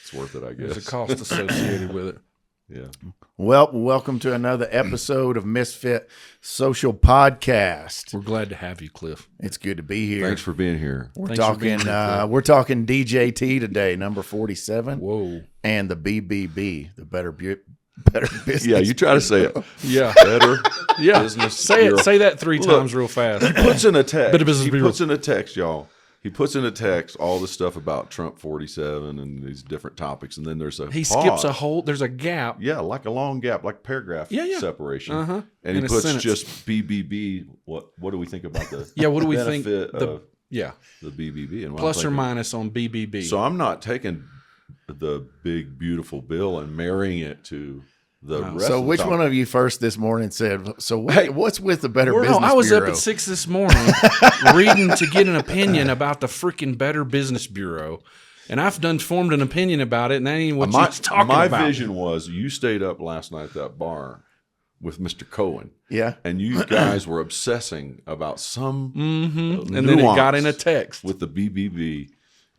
It's worth it, I guess. There's a cost associated with it. Yeah. Well, welcome to another episode of Misfit Social Podcast. We're glad to have you, Cliff. It's good to be here. Thanks for being here. We're Thanks for being talking. here, Cliff. We're talking DJT today, number 47. Whoa. And the BBB, the Better Business. Yeah, you try to say it. Yeah. Better Yeah. Business Say Bureau. it. Say that three Look, times real fast. He puts in a text. Better Business He Bureau. puts in a text, y'all. He puts in a text all the stuff about Trump 47 and these different topics, and then there's a He pause. skips a whole. There's a gap. Yeah, like a long gap, like paragraph Yeah. separation. Uh-huh. And In he a puts sentence. just BBB. What do we think about the Yeah. What do we think? benefit of Yeah. the BBB? And what Plus I'm or thinking, minus on BBB. So I'm not taking the big beautiful bill and marrying it to the rest. So of the which topic. one of you first this morning said, so Hey, what's with the Better No, Business I was Bureau? up at 6 this morning reading to get an opinion about the freaking Better Business Bureau. And I've formed an opinion about it, and that ain't what you're talking my about. vision was you stayed up last night at that bar with Mr. Cohen, Yeah. and you guys were obsessing about some And then it got nuance in a text. with the BBB,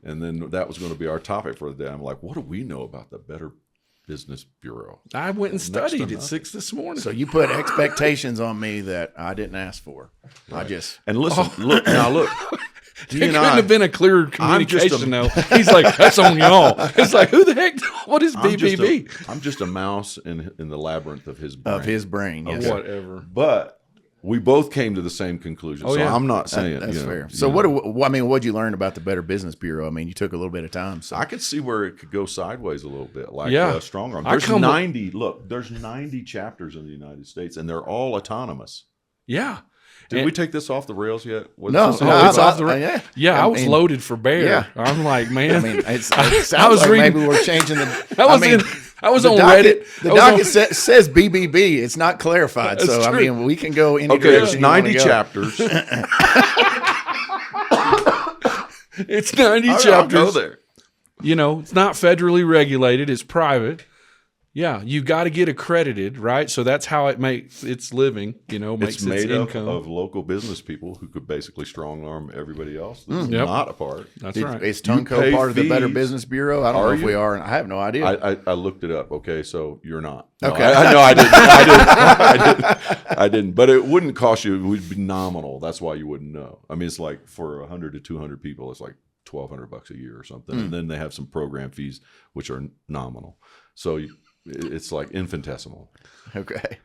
and then that was going to be our topic for the day. I'm like, what do we know about the Better Business Bureau? I went and to studied at nothing. 6 this morning. So you put expectations on me that I didn't ask for. I just... And listen, look. He It and couldn't I, have been a clearer I'm just communication, though. He's like, that's on y'all. It's like, who the heck? What is BBB? I'm just a mouse in the labyrinth of his brain. Of his brain, yes. Whatever. But we both came to the same conclusion. Oh, so yeah. I'm not saying That's you know, fair. So what'd you learn about the Better Business Bureau? I mean, you took a little bit of time. So I could see where it could go sideways a little bit, like Yeah. strong arm. I There's come- 90. Look, there's 90 chapters in the United States, and they're all autonomous. Yeah. Did And- we take this off the rails yet? Was No, this- no, it's off the yeah. Yeah, I was mean, loaded for bear. yeah. I'm like, man. I mean, it I sounds was like reading- maybe we're changing the. I was the on docket, Reddit. The I was docket on- says BBB. It's not clarified, That's so I true. mean, we can go any Okay, direction. it's 90 you wanna go. chapters. It's 90 I'll chapters. go there. You know, it's not federally regulated. It's private. Yeah, you got to get accredited, right? So that's how it makes its living. You know, makes It's its made up income. of local business people who could basically strong arm everybody else that's Yep. not a part. That's right. Is You Tunco pay part of the Better fees. Business Bureau? I don't know Are if we you? are. I have no idea. I looked it up. Okay, so you're not. Okay. I didn't. I didn't. But it wouldn't cost you. It would be nominal. That's why you wouldn't know. I mean, it's like for 100 to 200 people, it's like $1,200 a year or something, and then they have some program fees which are nominal. So it's like infinitesimal. Okay.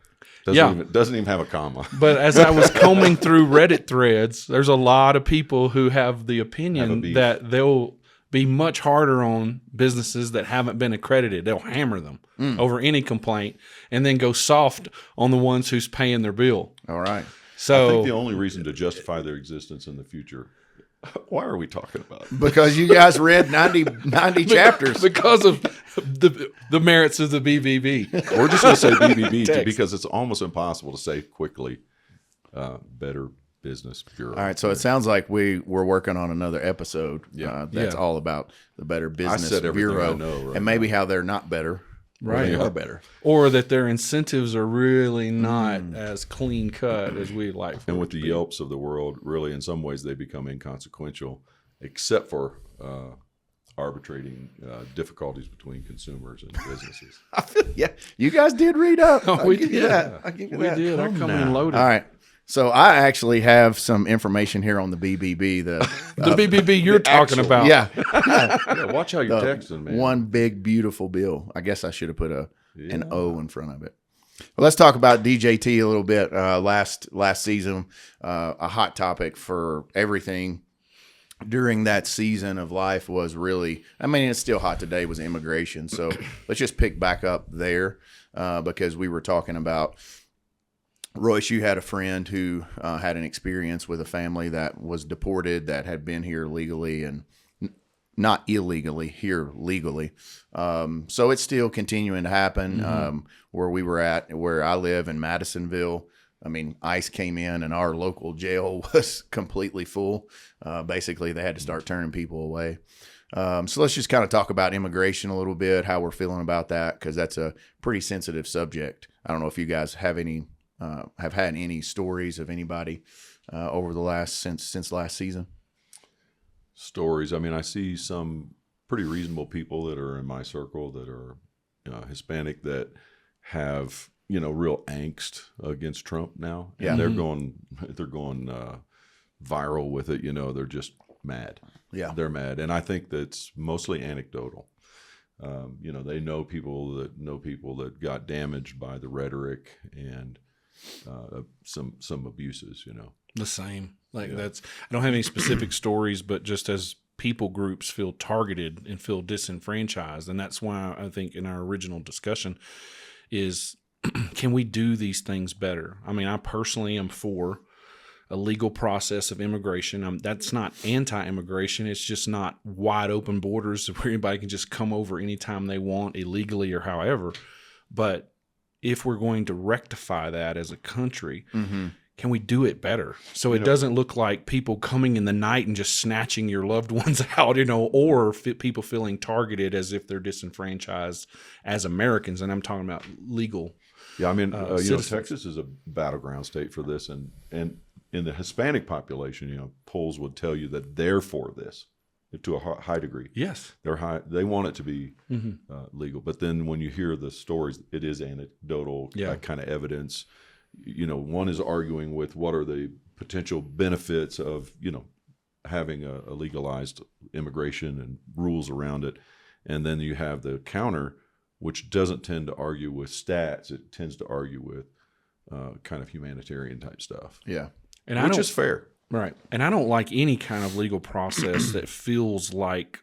Doesn't even have a comma. But as I was combing through Reddit threads, there's a lot of people who have the Have a opinion beef. that they'll be much harder on businesses that haven't been accredited. They'll hammer them over any complaint and then go soft on the ones who's paying their bill. All right. I So think the only reason to justify their existence in the future. Why are we talking about it? Because you guys read 90 chapters. because of the merits of the BBB. We're just going to say BBB Text. because it's almost impossible to say quickly. Better Business Bureau. All right, so it sounds like we're working on another episode. Yeah. That's Yeah. all about the Better Business said everything Bureau, I know right and maybe how they're not better, or Right. They Yeah. are better. Or that their incentives are really not as clean cut as we like. For And it with to the be. Yelps of the world, really, in some ways, they become inconsequential, except for arbitrating difficulties between consumers and businesses. I feel, yeah, you guys did read up. Oh, I'll we give you did. that. I'll give you We that. did. I Come come in now. loaded. All right. So I actually have some information here on the BBB. The BBB you're talking actual- about. Yeah. Yeah, watch how you're texting, man. One big, beautiful bill. I guess I should have put an O in front of it. Well, let's talk about DJT a little bit. Last season, a hot topic for everything during that season of life was really, I mean, it's still hot today, was immigration. So let's just pick back up there because we were talking about, Royce, you had a friend who had an experience with a family that was deported that had been here legally and not illegally, here legally. So it's still continuing to happen. Where we were at, where I live in Madisonville, I mean, ICE came in and our local jail was completely full. Basically, they had to start turning people away. So let's just kind of talk about immigration a little bit, how we're feeling about that, because that's a pretty sensitive subject. I don't know if you guys have had any stories of anybody over the since last season. stories. I mean, I see some pretty reasonable people that are in my circle that are Hispanic that have, real angst against Trump now. And they're going viral with it. They're just mad. Yeah. They're mad. And I think that's mostly anecdotal. They know people that got damaged by the rhetoric and some abuses, The same. I don't have any specific stories, but just as people groups feel targeted and feel disenfranchised. And that's why I think in our original discussion is, can we do these things better? I mean, I personally am for a legal process of immigration. That's not anti-immigration. It's just not wide open borders where anybody can just come over anytime they want, illegally or however. But if we're going to rectify that as a country, can we do it better? So it doesn't look like people coming in the night and just snatching your loved ones out, or people feeling targeted as if they're disenfranchised as Americans. And I'm talking about legal. Yeah, I mean, citizens. Texas is a battleground state for this, and in the Hispanic population, polls would tell you that they're for this to a high degree. Yes, they want it to be legal. But then when you hear the stories, it is anecdotal kind of evidence. One is arguing with what are the potential benefits of having a legalized immigration and rules around it, and then you have the counter, which doesn't tend to argue with stats. It tends to argue with kind of humanitarian type stuff. Yeah. Which is fair. Right. And I don't like any kind of legal process that feels like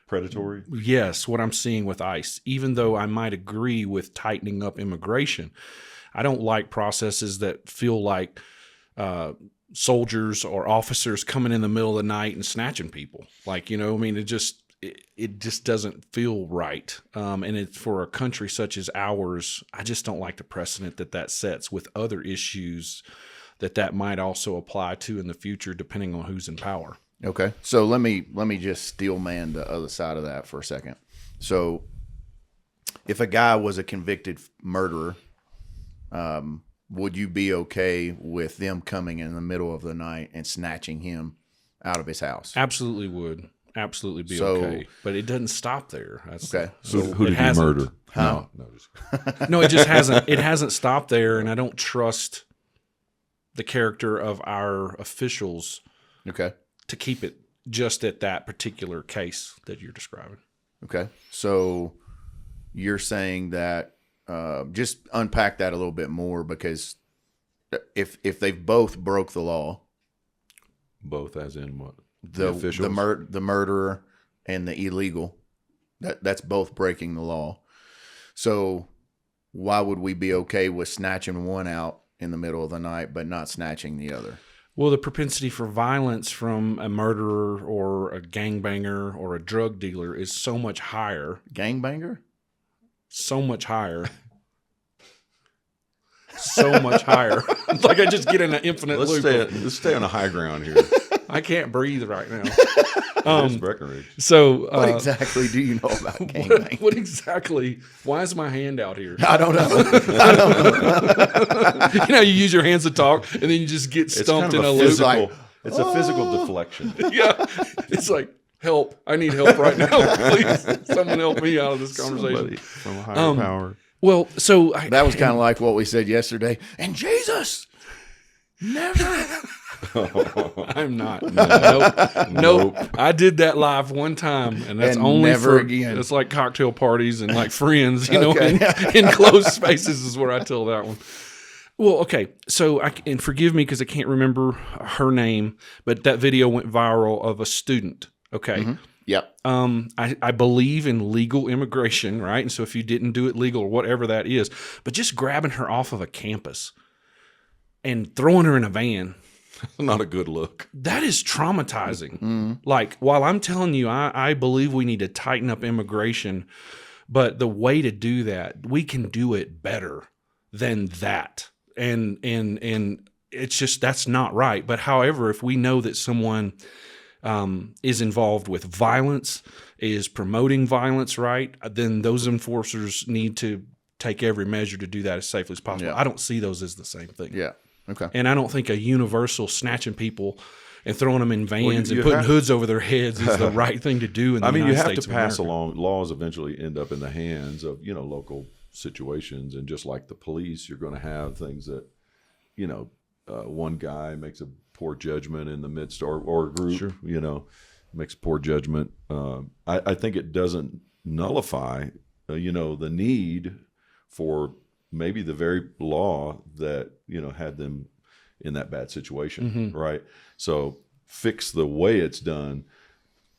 predatory. Yes, what I'm seeing with ICE. Even though I might agree with tightening up immigration, I don't like processes that feel like soldiers or officers coming in the middle of the night and snatching people. It just doesn't feel right. And it's for a country such as ours, I just don't like the precedent that sets with other issues that might also apply to in the future, depending on who's in power. Okay. So let me just steel man the other side of that for a second. So if a guy was a convicted murderer, would you be okay with them coming in the middle of the night and snatching him out of his house? Absolutely would. Absolutely be okay. But it doesn't stop there. Okay. So who did he murder? Huh? No, it just hasn't. It hasn't stopped there, and I don't trust the character of our officials to keep it just at that particular case that you're describing. Okay. So you're saying that just unpack that a little bit more, because if they've both broke the law, both as in what? The officials? The murderer and the illegal, that's both breaking the law. So why would we be okay with snatching one out in the middle of the night but not snatching the other? Well, the propensity for violence from a murderer or a gangbanger or a drug dealer is so much higher. Gangbanger? So much higher. So much higher. Like I just get in an infinite loop. Let's stay on a high ground here. I can't breathe right now. So, what exactly do you know about gangbang? What exactly? Why is my hand out here? I don't know. You use your hands to talk, and then you just get stumped in a loop. It's a physical deflection. Yeah, it's like, help! I need help right now. Please, someone help me out of this conversation. Somebody from a higher power. Well, so that was kind of like what we said yesterday. And Jesus, never. I'm not. Nope. I did that live one time, and that's only never again. It's like cocktail parties and like friends, in closed spaces is where I tell that one. Well, okay. So, and forgive me because I can't remember her name, but that video went viral of a student. Okay. Mm-hmm. Yep. I believe in legal immigration, right? And so if you didn't do it legal or whatever that is, but just grabbing her off of a campus and throwing her in a van. Not a good look. That is traumatizing. Mm-hmm. Like, while I'm telling you, I believe we need to tighten up immigration, but the way to do that, we can do it better than that. And it's just, that's not right. But however, if we know that someone is involved with violence, is promoting violence, right, then those enforcers need to take every measure to do that as safely as possible. Yeah. I don't see those as the same thing. Yeah. Okay. And I don't think a universal snatching people and throwing them in vans you and putting have- hoods over their heads is the right thing to do in the I mean, United you have States to of pass America. along laws. Eventually, end up in the hands of local situations, and just like the police, you're going to have things that one guy makes a poor judgment in the midst, or a group, Sure. Makes poor judgment. I think it doesn't nullify, the need for maybe the very law that had them in that bad situation, right? So fix the way it's done.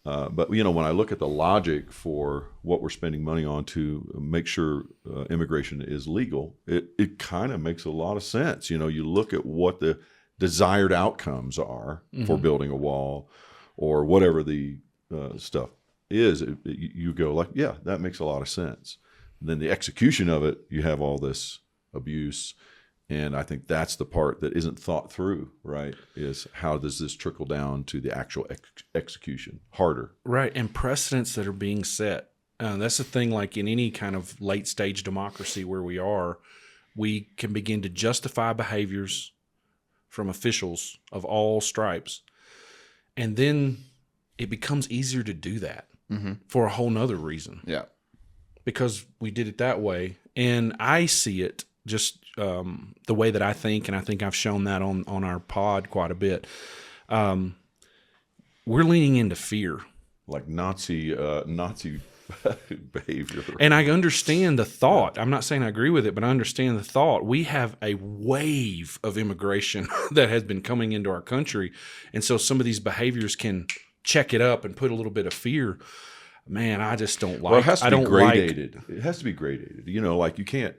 But when I look at the logic for what we're spending money on to make sure immigration is legal, it kind of makes a lot of sense. You look at what the desired outcomes are for building a wall or whatever the stuff is. You go like, yeah, that makes a lot of sense. And then the execution of it, you have all this abuse. And I think that's the part that isn't thought through, right? Is how does this trickle down to the actual execution harder? Right, and precedents that are being set. That's the thing, like in any kind of late stage democracy where we are, we can begin to justify behaviors from officials of all stripes. And then it becomes easier to do that for a whole nother reason. Yeah. Because we did it that way. And I see it just the way that I think, and I think I've shown that on our pod quite a bit. We're leaning into fear. Like Nazi behavior. And I understand the thought. I'm not saying I agree with it, but I understand the thought. We have a wave of immigration that has been coming into our country. And so some of these behaviors can check it up and put a little bit of fear. Man, I just don't like. Well, it has to I be don't gradated. It has to be gradated. Like you can't,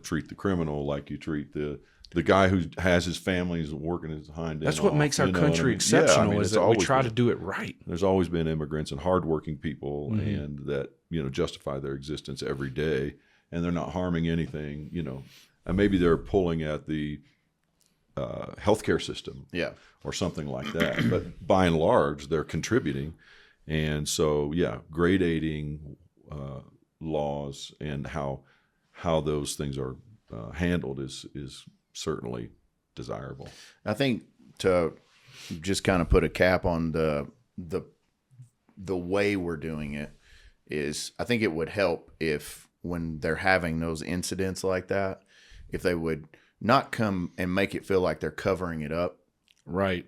treat the criminal like you treat the guy who has his family is working his hind end That's what off, makes our you know what I country mean? exceptional, is it's that we always try been- to do it right. There's always been immigrants and hardworking people, and that justify their existence every day, and they're not harming anything. And maybe they're pulling at the healthcare system, or something like that. But by and large, they're contributing, and so gradating laws and how those things are handled is certainly desirable. I think to just kind of put a cap on the way we're doing it is, I think it would help if when they're having those incidents like that, if they would not come and make it feel like they're covering it up. Right.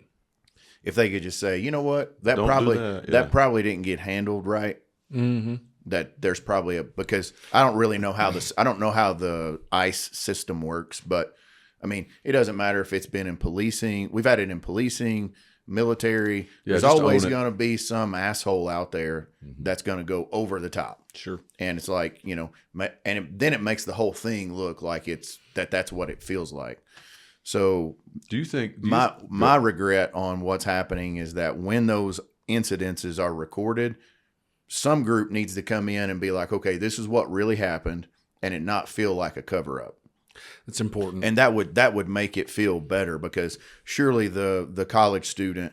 If they could just say, you know what, that Don't probably do that, that probably didn't get handled right. Mm-hmm. That there's probably because I don't really know how I don't know how the ICE system works, but I mean, it doesn't matter if it's been in policing. We've had it in policing, military. There's just always own it. going to be some asshole out there that's going to go over the top. Sure. And it's like, then it makes the whole thing look like that's what it feels like. So Do you think my regret on what's happening is that when those incidences are recorded, some group needs to come in and be like, okay, this is what really happened, and it not feel like a cover up. It's important. And that would make it feel better, because surely the college student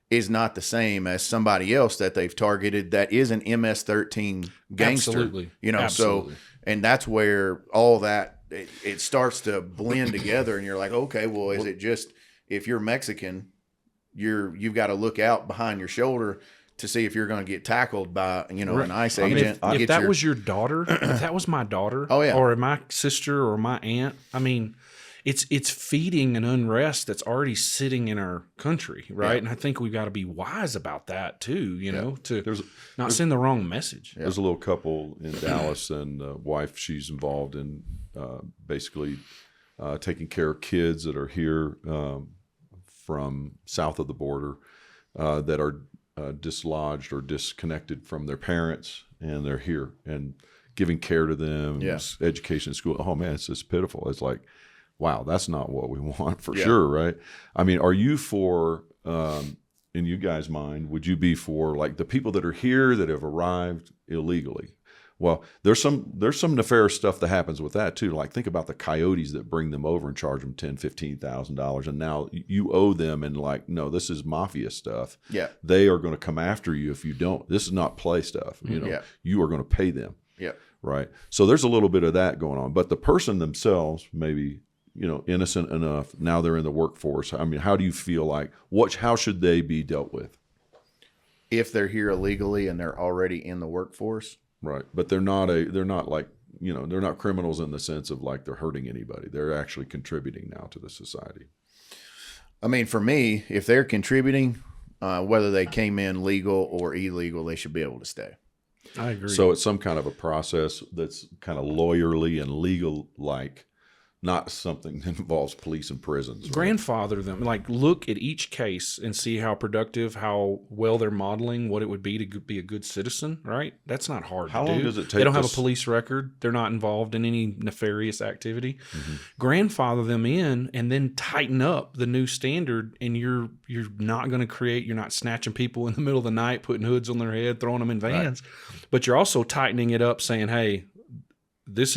is not the same as somebody else that they've targeted that is an MS-13 gangster. Absolutely. So, Absolutely. and that's where all that, it starts to blend together, and you're like, okay, well, is it just, if you're Mexican, you've got to look out behind your shoulder to see if you're going to get tackled by, an ICE agent. If that was your daughter, if that was my daughter, or my sister or my aunt, I mean, it's feeding an unrest that's already sitting in our country, right? And I think we've got to be wise about that too, to not send the wrong message. There's a little couple in Dallas, and the wife, she's involved in basically taking care of kids that are here from south of the border that are dislodged or disconnected from their parents, and they're here and giving care to them, education, school. Oh man, it's just pitiful. It's like, wow, that's not what we want for sure, right? I mean, are you for, in you guys' mind, would you be for like the people that are here that have arrived illegally? Well, there's some nefarious stuff that happens with that too. Like, think about the coyotes that bring them over and charge them $10,000-$15,000, and now you owe them. And like, no, this is mafia stuff. Yeah, they are going to come after you if you don't. This is not play stuff. You are going to pay them. Yeah, right. So there's a little bit of that going on. But the person themselves, maybe innocent enough. Now they're in the workforce. I mean, how do you feel like how should they be dealt with? If they're here illegally and they're already in the workforce, right? But they're not like they're not criminals in the sense of like they're hurting anybody. They're actually contributing now to the society. I mean, for me, if they're contributing, whether they came in legal or illegal, they should be able to stay. I agree. So it's some kind of a process that's kind of lawyerly and legal-like, not something that involves police and prisons. Right? Grandfather them, like look at each case and see how productive, how well they're modeling what it would be to be a good citizen, right? That's not hard How to do. long does it take They don't have a police record. They're not involved in any nefarious activity. Mm-hmm. Grandfather them in and then tighten up the new standard, and you're not going to you're not snatching people in the middle of the night, putting hoods on their head, throwing them in vans, right. But you're also tightening it up, saying, hey, there's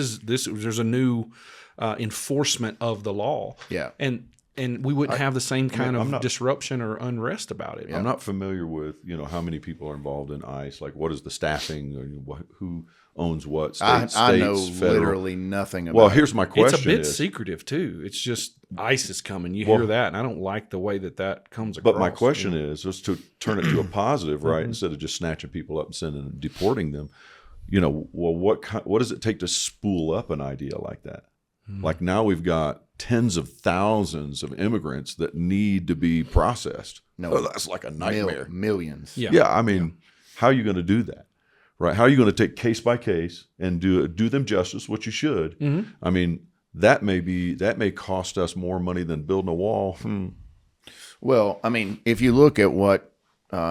a new enforcement of the law. Yeah. And we wouldn't have the same kind of disruption or unrest about it. Yeah. I'm not familiar with, how many people are involved in ICE. Like, what is the staffing? Who owns what? States, I know federal. literally nothing about Well, here's my question. It's a bit secretive, too. It's just ICE is coming. You hear that, and I don't like the way that comes across. But my question is, just to turn it to a positive, right? Instead of just snatching people up and sending them, deporting them, what does it take to spool up an idea like that? Like now we've got tens of thousands of immigrants that need to be processed. No, that's like a nightmare. Millions. Yeah. I mean, how are you going to do that? Right? How are you going to take case by case and do them justice, which you should? Mm-hmm. I mean, that may cost us more money than building a wall. Well, I mean, if you look at what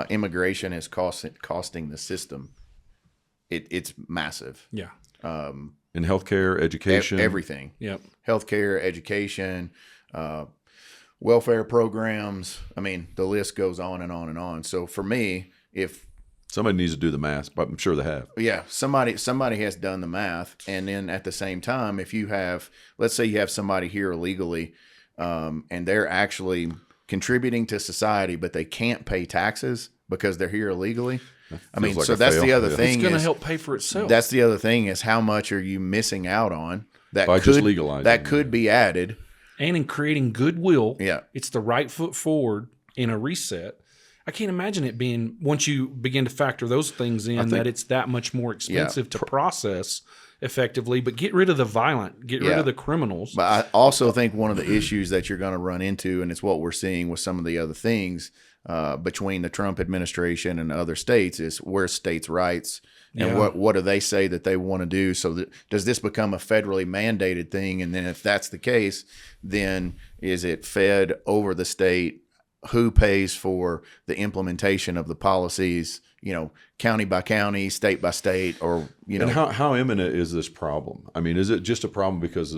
immigration is costing the system, it's massive. Yeah. In healthcare, education, everything. Yep. Healthcare, education, welfare programs. I mean, the list goes on and on and on. So for me, if somebody needs to do the math, but I'm sure they have. Yeah, somebody has done the math, and then at the same time, if you have, let's say you have somebody here illegally, and they're actually contributing to society, but they can't pay taxes because they're here illegally. I mean, like so that's the other thing. It's going to help pay for itself. That's the other thing is how much are you missing out on that by just legalizing that could be added, and in creating goodwill. Yeah, it's the right foot forward in a reset. I can't imagine it being, once you begin to factor those things in, that it's that much more expensive to process effectively. But get rid of the violent, get rid of the criminals. But I also think one of the issues that you're going to run into, and it's what we're seeing with some of the other things between the Trump administration and other states, is where's states' rights and what do they say that they want to do? So does this become a federally mandated thing? And then if that's the case, then is it fed over the state? Who pays for the implementation of the policies, county by county, state by state, or, And how imminent is this problem? I mean, is it just a problem because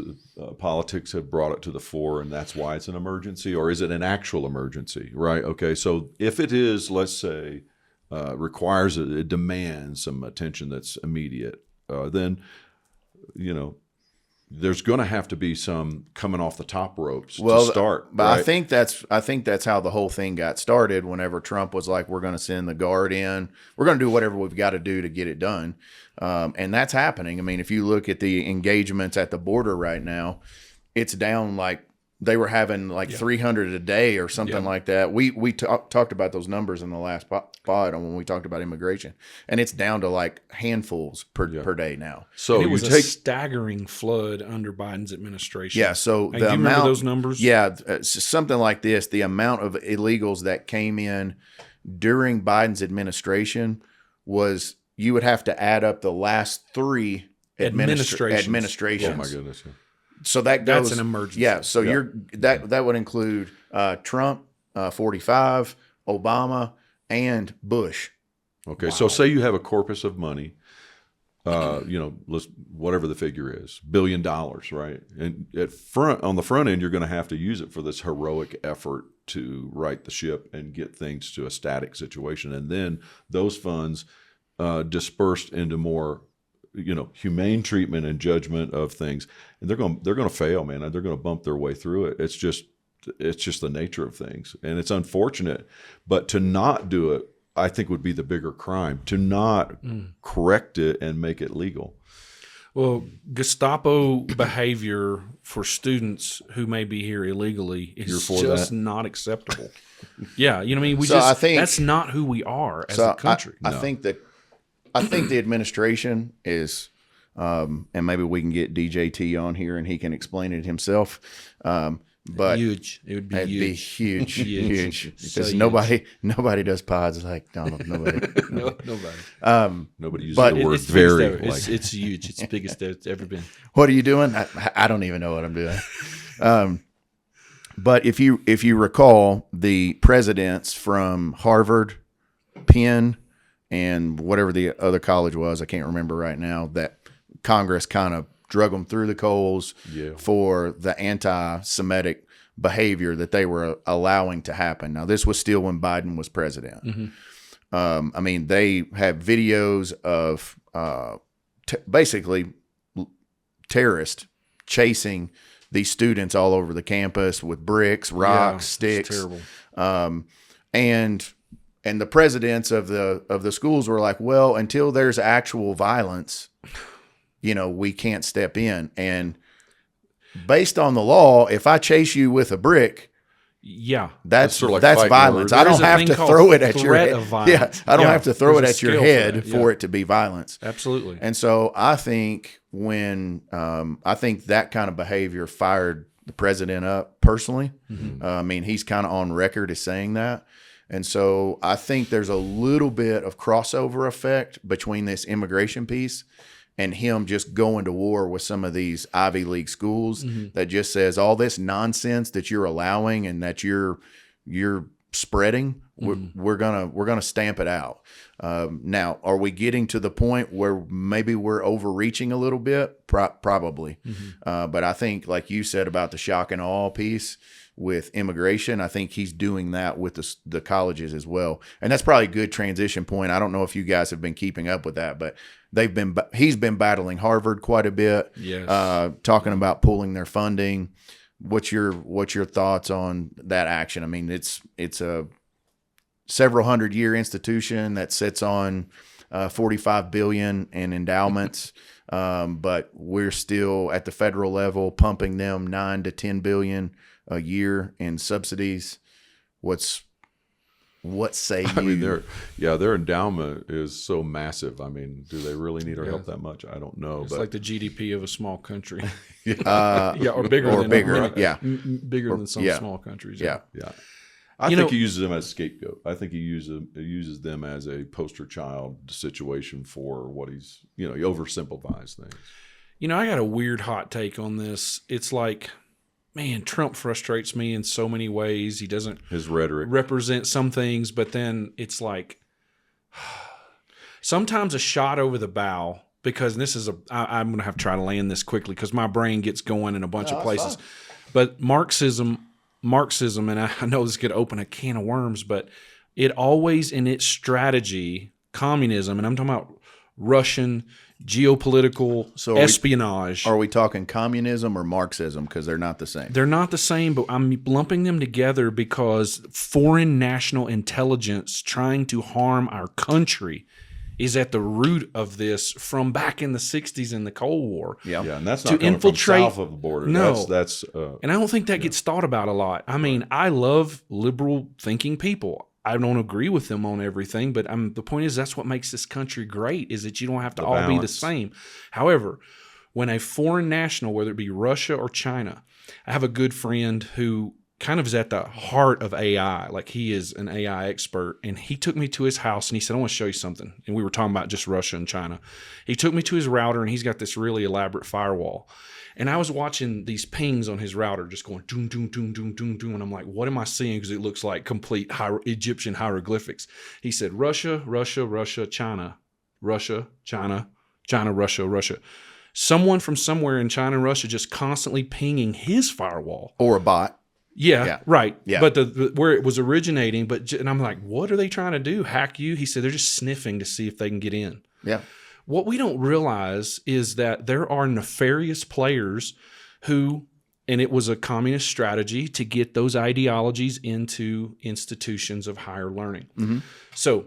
politics have brought it to the fore and that's why it's an emergency, or is it an actual emergency, right? Okay, so if it is, let's say, it demands some attention that's immediate, then, there's going to have to be some coming off the top ropes to start. But right? I think that's how the whole thing got started. Whenever Trump was like, "We're going to send the guard in. We're going to do whatever we've got to do to get it done," and that's happening. I mean, if you look at the engagements at the border right now, it's down like they were having 300 a day or something like that. We talked about those numbers in the last pod when we talked about immigration, and it's down to like handfuls per day now. So it was a staggering flood under Biden's administration. Yeah. So do you remember those numbers? Yeah, something like this. The amount of illegals that came in during Biden's administration was, you would have to add up the last three administrations. Oh my goodness. Yeah. So that's an emergency. Yeah. So that would include Trump, 45, Obama, and Bush. Okay. Wow. So say you have a corpus of money, whatever the figure is, $1 billion, right? And on the front end, you're going to have to use it for this heroic effort to right the ship and get things to a static situation. And then those funds dispersed into more humane treatment and judgment of things, and they're going to fail, man. They're going to bump their way through it. It's just the nature of things, and it's unfortunate. But to not do it, I think, would be the bigger crime. To not correct it and make it legal. Well, Gestapo behavior for students who may be here illegally is just not acceptable. Yeah, you know what I mean? I think that's not who we are as a country. I think the administration is, and maybe we can get DJT on here and he can explain it himself. But huge. It would be it'd huge. be huge, huge. Because So nobody does pods like Donald. Nobody. Nobody. Nobody uses but the word It's the very. biggest ever. Like, It's huge. It's the biggest it's ever been. What are you doing? I don't even know what I'm doing. But if you recall, the presidents from Harvard, Penn, and whatever the other college was, I can't remember right now, that Congress kind of drug them through the coals for the anti-Semitic behavior that they were allowing to happen. Now, this was still when Biden was president. Mm-hmm. I mean, they have videos of basically terrorists chasing these students all over the campus with bricks, rocks, sticks. It's terrible. And the presidents of the schools were like, well, until there's actual violence, we can't step in. And based on the law, if I chase you with a brick, that's sort of like that's fighting violence. words. I don't have to throw it at your head. Yeah, I don't have to throw it at your head for for it to be violence. Absolutely. And so I think I think that kind of behavior fired the president up personally. Mm-hmm. I mean, he's kind of on record as saying that. And so I think there's a little bit of crossover effect between this immigration piece and him just going to war with some of these Ivy League schools that just says all this nonsense that you're allowing and that you're spreading, we're gonna stamp it out. Now, are we getting to the point where maybe we're overreaching a little bit? Probably. But I think, like you said about the shock and awe piece with immigration, I think he's doing that with the colleges as well. And that's probably a good transition point. I don't know if you guys have been keeping up with that, but he's been battling Harvard quite a bit. Yes. Talking about pulling their funding. What's your thoughts on that action? I mean, it's a several hundred-year institution that sits on $45 billion in endowments, but we're still at the federal level pumping them $9 to $10 billion a year in subsidies. What say you? I mean, their endowment is so massive. I mean, do they really need our help that much? I don't know. It's like the GDP of a small country. Or bigger. Bigger than some yeah. small countries. Yeah. I think he uses them as a scapegoat. I think he uses them as a poster child situation for what he oversimplifies things. I got a weird hot take on this. It's like, man, Trump frustrates me in so many ways. He doesn't his rhetoric represent some things, but then it's like sometimes a shot over the bow, because this is I'm going to have to try to land this quickly because my brain gets going in a bunch of places. But Marxism, and I know this could open a can of worms, but it always in its strategy, communism, and I'm talking about Russian geopolitical espionage. Are we talking communism or Marxism? Because they're not the same. They're not the same, but I'm lumping them together because foreign national intelligence trying to harm our country is at the root of this from back in the 60s in the Cold War. Yeah, and that's not coming from south of the border. No. That's and I don't think that gets thought about a lot. I mean, I love liberal thinking people. I don't agree with them on everything, but the point is that's what makes this country great, is that you don't have to all be the same. However, when a foreign national, whether it be Russia or China, I have a good friend who kind of is at the heart of AI. Like, he is an AI expert, and he took me to his house and he said, I want to show you something. And we were talking about just Russia and China. He took me to his router, and he's got this really elaborate firewall. And I was watching these pings on his router just going doom, doom, doom, doom, doom, doom. And I'm like, what am I seeing? Because it looks like complete Egyptian hieroglyphics. He said, Russia, Russia, Russia, China, Russia, China, China, Russia, Russia. Someone from somewhere in China and Russia just constantly pinging his firewall. Or a bot. Yeah, right. Yeah. But where it was originating, and I'm like, what are they trying to do? Hack you? He said, they're just sniffing to see if they can get in. Yeah. What we don't realize is that there are nefarious players who, and it was a communist strategy to get those ideologies into institutions of higher learning. Mm-hmm. So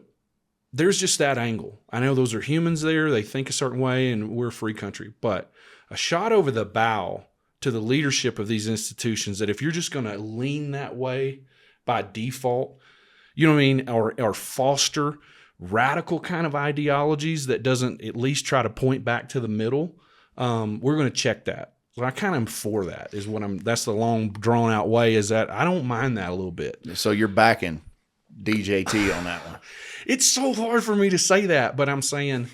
there's just that angle. I know those are humans there. They think a certain way, and we're a free country. But a shot over the bow to the leadership of these institutions that if you're just going to lean that way by default, you know what I mean, or foster radical kind of ideologies that doesn't at least try to point back to the middle, we're going to check that. So I kind of am for that. That's the long drawn out way. Is that I don't mind that a little bit. So you're backing DJT on that one. It's so hard for me to say that, but I'm saying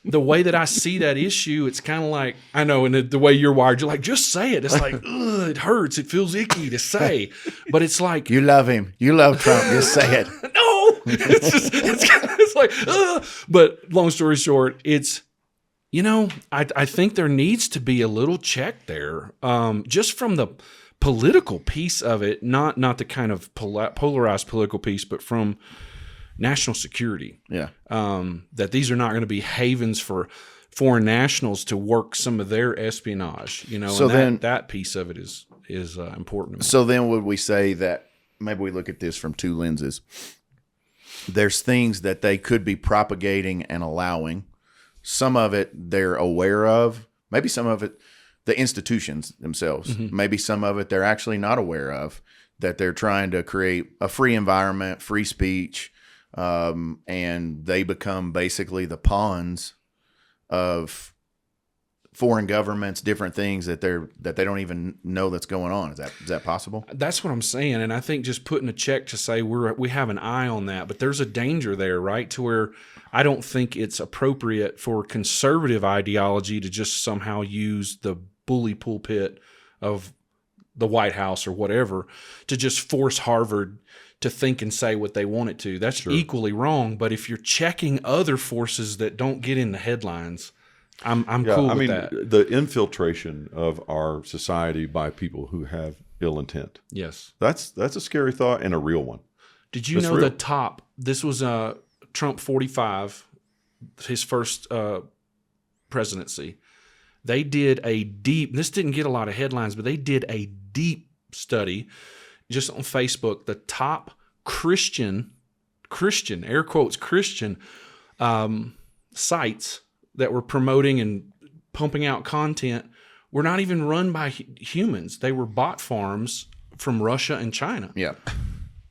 the way that I see that issue, it's kind of like, I know, and the way you're wired, you're like, just say it. It's like, ugh, it hurts. It feels icky to say. But it's like, you love him. You love Trump. Just say it. No, it's like, ugh. But long story short, it's, I think there needs to be a little check there, just from the political piece of it, not the kind of polarized political piece, but from national security. Yeah. That these are not going to be havens for foreign nationals to work some of their espionage, so and that piece of it is important to me. So then would we say that maybe we look at this from two lenses? There's things that they could be propagating and allowing. Some of it they're aware of. Maybe some of it, the institutions themselves, maybe some of it they're actually not aware of, that they're trying to create a free environment, free speech, and they become basically the pawns of foreign governments, different things that they don't even know that's going on. Is that possible? That's what I'm saying, and I think just putting a check to say we have an eye on that, but there's a danger there, right? To where I don't think it's appropriate for conservative ideology to just somehow use the bully pulpit of the White House or whatever to just force Harvard to think and say what they want it to. That's equally wrong. But if you're checking other forces that don't get in the headlines, I'm cool with that. The infiltration of our society by people who have ill intent. Yes. That's a scary thought and a real one. Did you know this was Trump 45, his first presidency. They did this didn't get a lot of headlines, but they did a deep study just on Facebook, the top Christian, air quotes, Christian sites that were promoting and pumping out content were not even run by humans. They were bot farms from Russia and China. Yeah.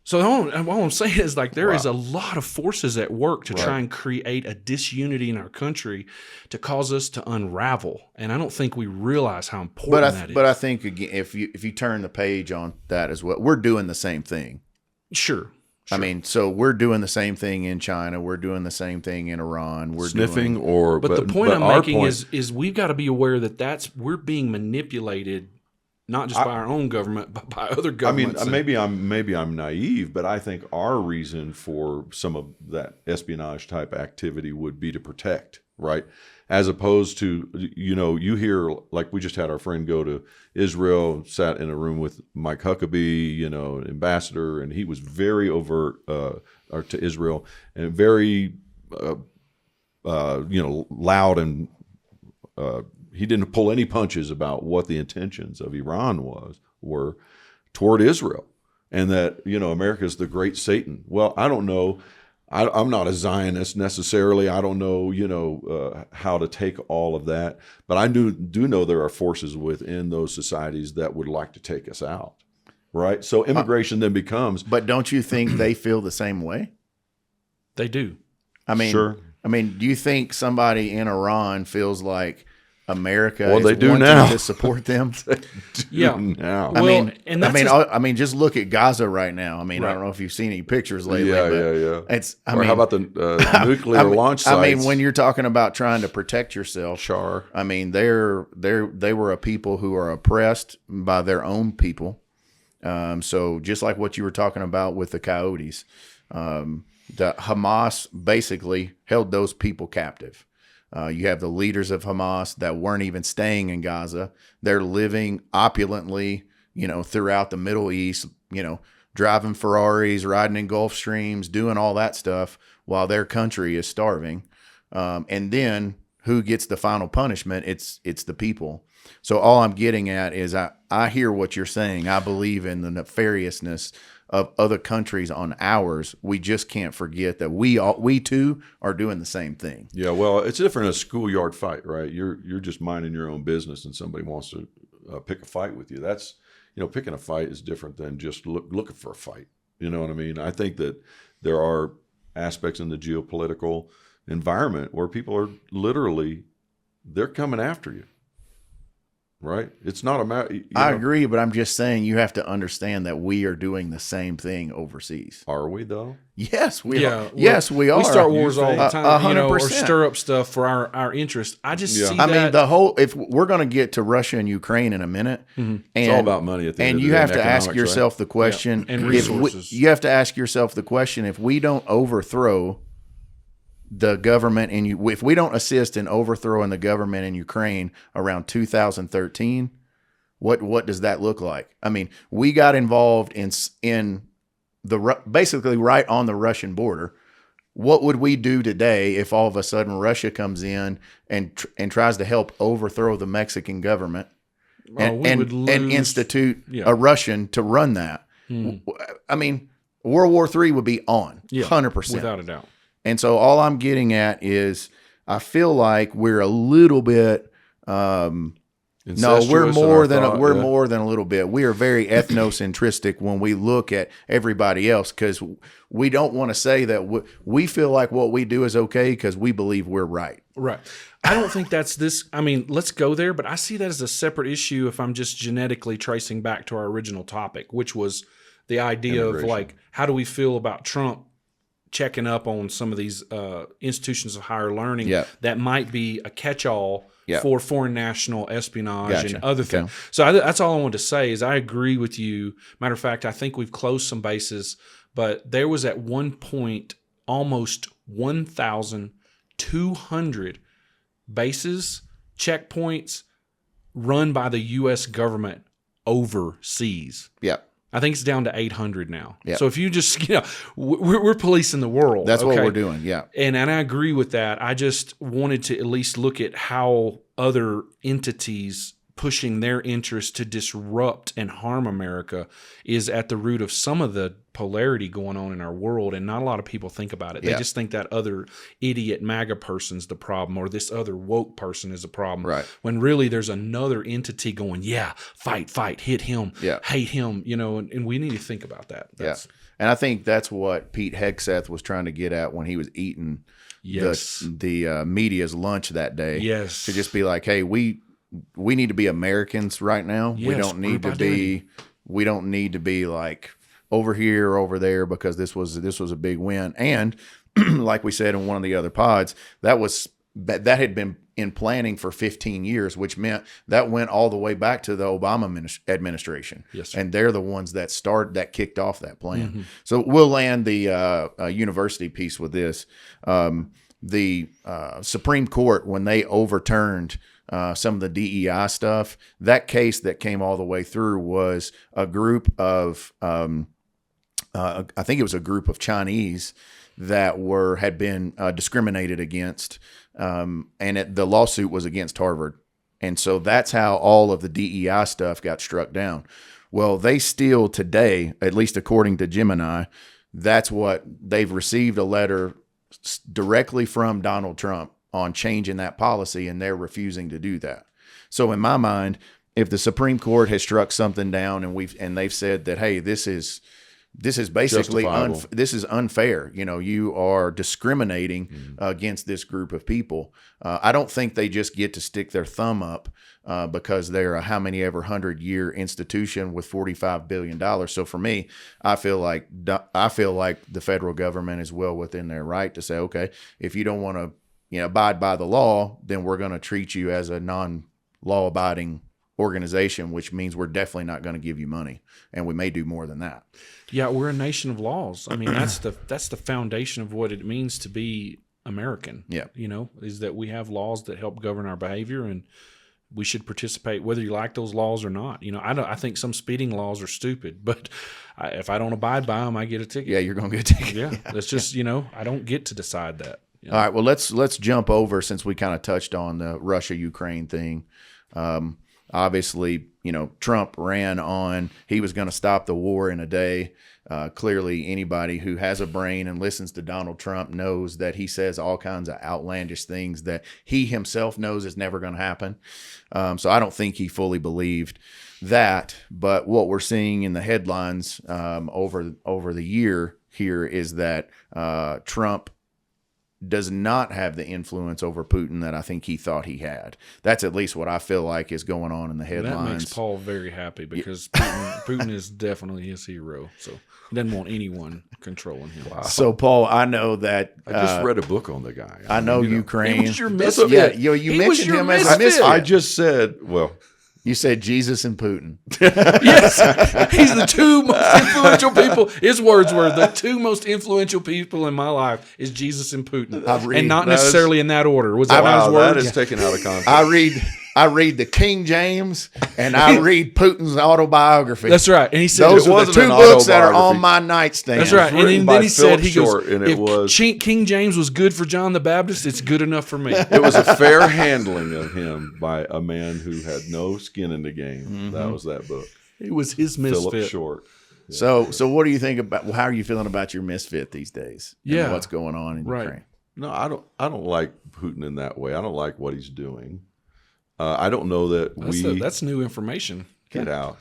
So all I'm saying is there is a lot of forces at work to try and create a disunity in our country to cause us to unravel. And I don't think we realize how important that is. But I think, again, if you turn the page on that as well, we're doing the same thing. Sure. I mean, so we're doing the same thing in China. We're doing the same thing in Iran. We're sniffing doing, but the point I'm making is we've got to be aware that we're being manipulated. Not just by our own government, but by other governments. I mean, maybe I'm naive, but I think our reason for some of that espionage type activity would be to protect, right? As opposed to, you hear, like we just had our friend go to Israel, sat in a room with Mike Huckabee, ambassador, and he was very overt to Israel and very, loud and. He didn't pull any punches about what the intentions of Iran were toward Israel, and that America is the great Satan. Well, I don't know. I'm not a Zionist necessarily. I don't know how to take all of that, but I do know there are forces within those societies that would like to take us out, right? So immigration then becomes. But don't you think they feel the same way? They do. I mean, sure. I mean, do you think somebody in Iran feels like America they is do wanting now. to support them? Now. I mean, just look at Gaza right now. I mean, I don't know if you've seen any pictures lately. Yeah. It's. How about the nuclear launch sites? I mean, when you're talking about trying to protect yourself, sure. I mean, they were a people who are oppressed by their own people. So just like what you were talking about with the coyotes, the Hamas basically held those people captive. You have the leaders of Hamas that weren't even staying in Gaza. They're living opulently, throughout the Middle East, driving Ferraris, riding in Gulfstreams, doing all that stuff while their country is starving. And then who gets the final punishment? It's the people. So all I'm getting at is I hear what you're saying. I believe in the nefariousness of other countries on ours, we just can't forget that we too are doing the same thing. Yeah, well, it's different in a schoolyard fight, right? You're just minding your own business, and somebody wants to pick a fight with you. That's, picking a fight is different than just looking for a fight. You know what I mean? I think that there are aspects in the geopolitical environment where people are literally, they're coming after you. Right? It's not a matter. I agree, but I'm just saying you have to understand that we are doing the same thing overseas. Are we though? Yes, we are. Yes, we are. We start wars all the time, 100%. Or stir up stuff for our interest. I just see that. I mean, if we're going to get to Russia and Ukraine in a minute, and it's all about money at the end of the day. And you have to ask yourself the question, and resources. You have to ask yourself the question: if we don't overthrow the government if we don't assist in overthrowing the government in Ukraine around 2013, what does that look like? I mean, we got involved in basically right on the Russian border. What would we do today if all of a sudden Russia comes in and tries to help overthrow the Mexican government and institute a Russian to run that? I mean, World War III would be on 100%, without a doubt. And so all I'm getting at is I feel like we're a little bit we're more than a little bit. We are very ethnocentristic when we look at everybody else, because we don't want to say that we feel like what we do is okay because we believe we're right. Right. I don't think that's this. I mean, let's go there, but I see that as a separate issue if I'm just genetically tracing back to our original topic, which was the idea of like, how do we feel about Trump checking up on some of these institutions of higher learning that might be a catch-all for foreign national espionage and other things. So that's all I wanted to say is I agree with you. Matter of fact, I think we've closed some bases, but there was at one point almost 1,200 bases, checkpoints run by the U.S. government overseas. Yeah. I think it's down to 800 now. Yep. So if you just, we're policing the world. That's what we're doing, And I agree with that. I just wanted to at least look at how other entities pushing their interest to disrupt and harm America is at the root of some of the polarity going on in our world, and not a lot of people think about it. They just think that other idiot MAGA person's the problem, or this other woke person is the problem. Right. When really there's another entity going, fight, hit him, hate him, and we need to think about that. And I think that's what Pete Hegseth was trying to get at when he was eating the media's lunch that day. Yes. To just be like, hey, we need to be Americans right now. Yes, we don't need to be like over here or over there, because this was a big win. And like we said in one of the other pods, that had been in planning for 15 years, which meant that went all the way back to the Obama administration. Yes, sir. And they're the ones that kicked off that plan. Mm-hmm. So we'll land the university piece with this. The Supreme Court, when they overturned some of the DEI stuff, that case that came all the way through was a group of, I think it was a group of Chinese that had been discriminated against, and the lawsuit was against Harvard. And so that's how all of the DEI stuff got struck down. Well, they still today, at least according to Gemini, that's what they've received a letter directly from Donald Trump on changing that policy, and they're refusing to do that. So in my mind, if the Supreme Court has struck something down and they've said that, hey, this is basically this is unfair. You are discriminating against this group of people. I don't think they just get to stick their thumb up because they're a how many ever 100-year institution with $45 billion. So for me, I feel like the federal government is well within their right to say, okay, if you don't want to abide by the law, then we're going to treat you as a non-law abiding organization, which means we're definitely not going to give you money, and we may do more than that. Yeah, we're a nation of laws. I mean, that's the foundation of what it means to be American. Yeah, is that we have laws that help govern our behavior, and we should participate whether you like those laws or not. I think some speeding laws are stupid, but if I don't abide by them, I get a ticket. Yeah, you're going to get a ticket. Yeah, that's just I don't get to decide that. All right, well let's jump over, since we kind of touched on the Russia-Ukraine thing. Obviously, Trump ran on he was going to stop the war in a day. Clearly, anybody who has a brain and listens to Donald Trump knows that he says all kinds of outlandish things that he himself knows is never going to happen. So I don't think he fully believed that. But what we're seeing in the headlines over the year here is that Trump does not have the influence over Putin that I think he thought he had. That's at least what I feel like is going on in the headlines. That makes Paul very happy because Putin is definitely his hero. So he doesn't want anyone controlling him. Wow. So, Paul, I know that I just read a book on the guy. I know Ukraine. He was your misfit. Yeah, you mentioned him as a misfit. I just said, you said Jesus and Putin. Yes, he's the two most influential people. His words were the two most influential people in my life is Jesus and Putin, and not necessarily in that order. Was that his words? That is taken out of context. I read the King James and I read Putin's autobiography. That's right. And he said those are the two books that are on my nightstand. That's right. And then he said, if King James was good for John the Baptist, it's good enough for me. It was a fair handling of him by a man who had no skin in the game. Mm-hmm. That was that book. It was his misfit. Philip Short. Yeah. So what do you think about? How are you feeling about your misfit these days? Yeah, and what's going on in Ukraine? No, I don't like Putin in that way. I don't like what he's doing. I don't know that that's new information. Get out.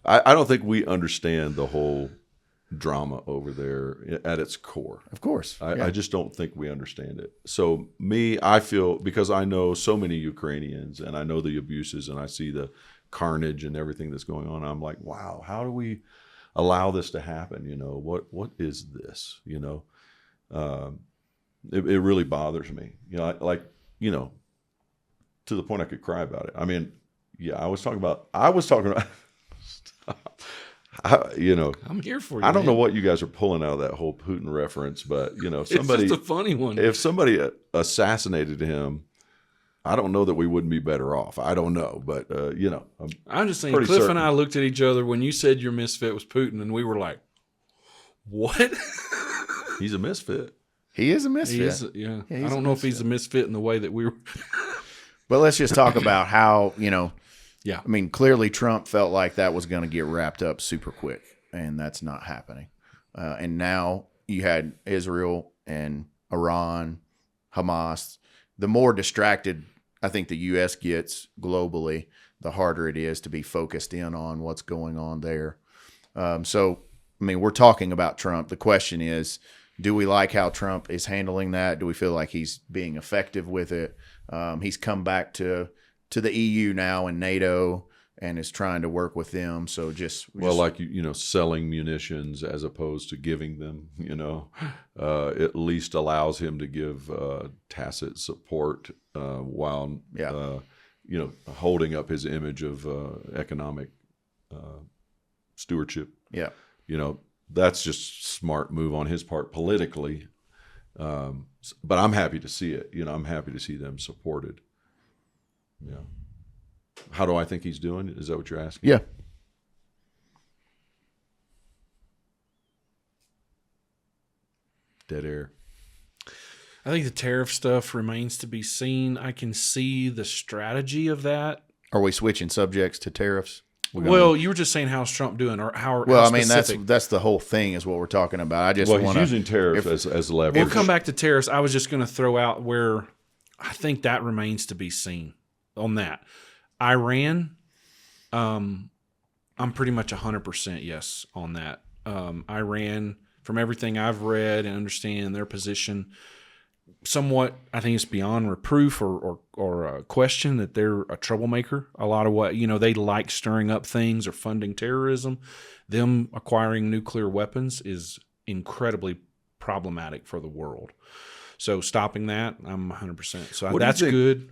I don't think we understand the whole drama over there at its core. Of course. I just don't think we understand it. So I feel, because I know so many Ukrainians and I know the abuses and I see the carnage and everything that's going on, I'm like, wow, how do we allow this to happen? What is this? It really bothers me. To the point I could cry about it. I mean, I was talking about. Stop. I'm here for you. I don't know what you guys are pulling out of that whole Putin reference, but if somebody, it's just a funny one. If somebody assassinated him, I don't know that we wouldn't be better off. I don't know, but I'm just saying. Cliff and I looked at each other when you said your misfit was Putin, and we were like, "What?" He's a misfit. He is a misfit. I don't know if he's a misfit in the way that we were. But let's just talk about how, I mean, clearly Trump felt like that was going to get wrapped up super quick, and that's not happening. And now you had Israel and Iran, Hamas. The more distracted I think the U.S. gets globally, the harder it is to be focused in on what's going on there. So, I mean, we're talking about Trump. The question is, do we like how Trump is handling that? Do we feel like he's being effective with it? He's come back to the EU now and NATO and is trying to work with them. So selling munitions as opposed to giving them, at least allows him to give tacit support while holding up his image of economic stewardship. Yeah, that's just smart move on his part politically. But I'm happy to see it. I'm happy to see them supported. Yeah. How do I think he's doing? Is that what you're asking? Yeah. Dead air. I think the tariff stuff remains to be seen. I can see the strategy of that. Are we switching subjects to tariffs? Well, you were just saying how's Trump doing, or how? Well, how I mean that's the whole thing is what we're talking about. I just he's using tariffs as leverage. We'll come back to tariffs. I was just going to throw out where I think that remains to be seen on that. Iran, I'm pretty much 100% yes on that. Iran, from everything I've read and understand their position, somewhat, I think it's beyond reproof or a question that they're a troublemaker. A lot of what, they like stirring up things or funding terrorism. Them acquiring nuclear weapons is incredibly problematic for the world. So stopping that, I'm 100%. So that's good.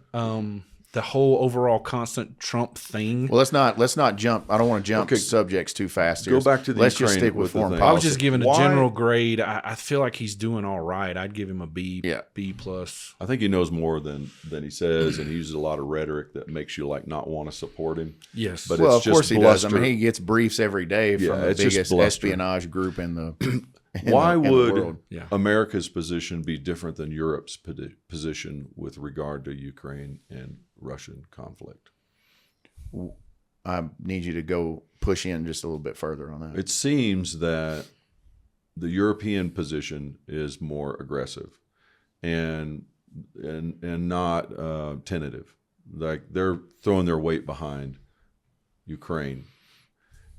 The whole overall constant Trump thing. Well, let's not jump. I don't want to jump subjects too fast here. Go back to the Let's Ukraine just stick with foreign policy. I was just giving a general grade. I feel like he's doing all right. I'd give him a B, B plus. I think he knows more than he says, and he uses a lot of rhetoric that makes you not want to support him. Yes, but of course he does. I mean, he gets briefs every day from the biggest espionage group in the. Why would America's position be different than Europe's position with regard to Ukraine and Russian conflict? I need you to go push in just a little bit further on that. It seems that the European position is more aggressive and not tentative. Like they're throwing their weight behind Ukraine,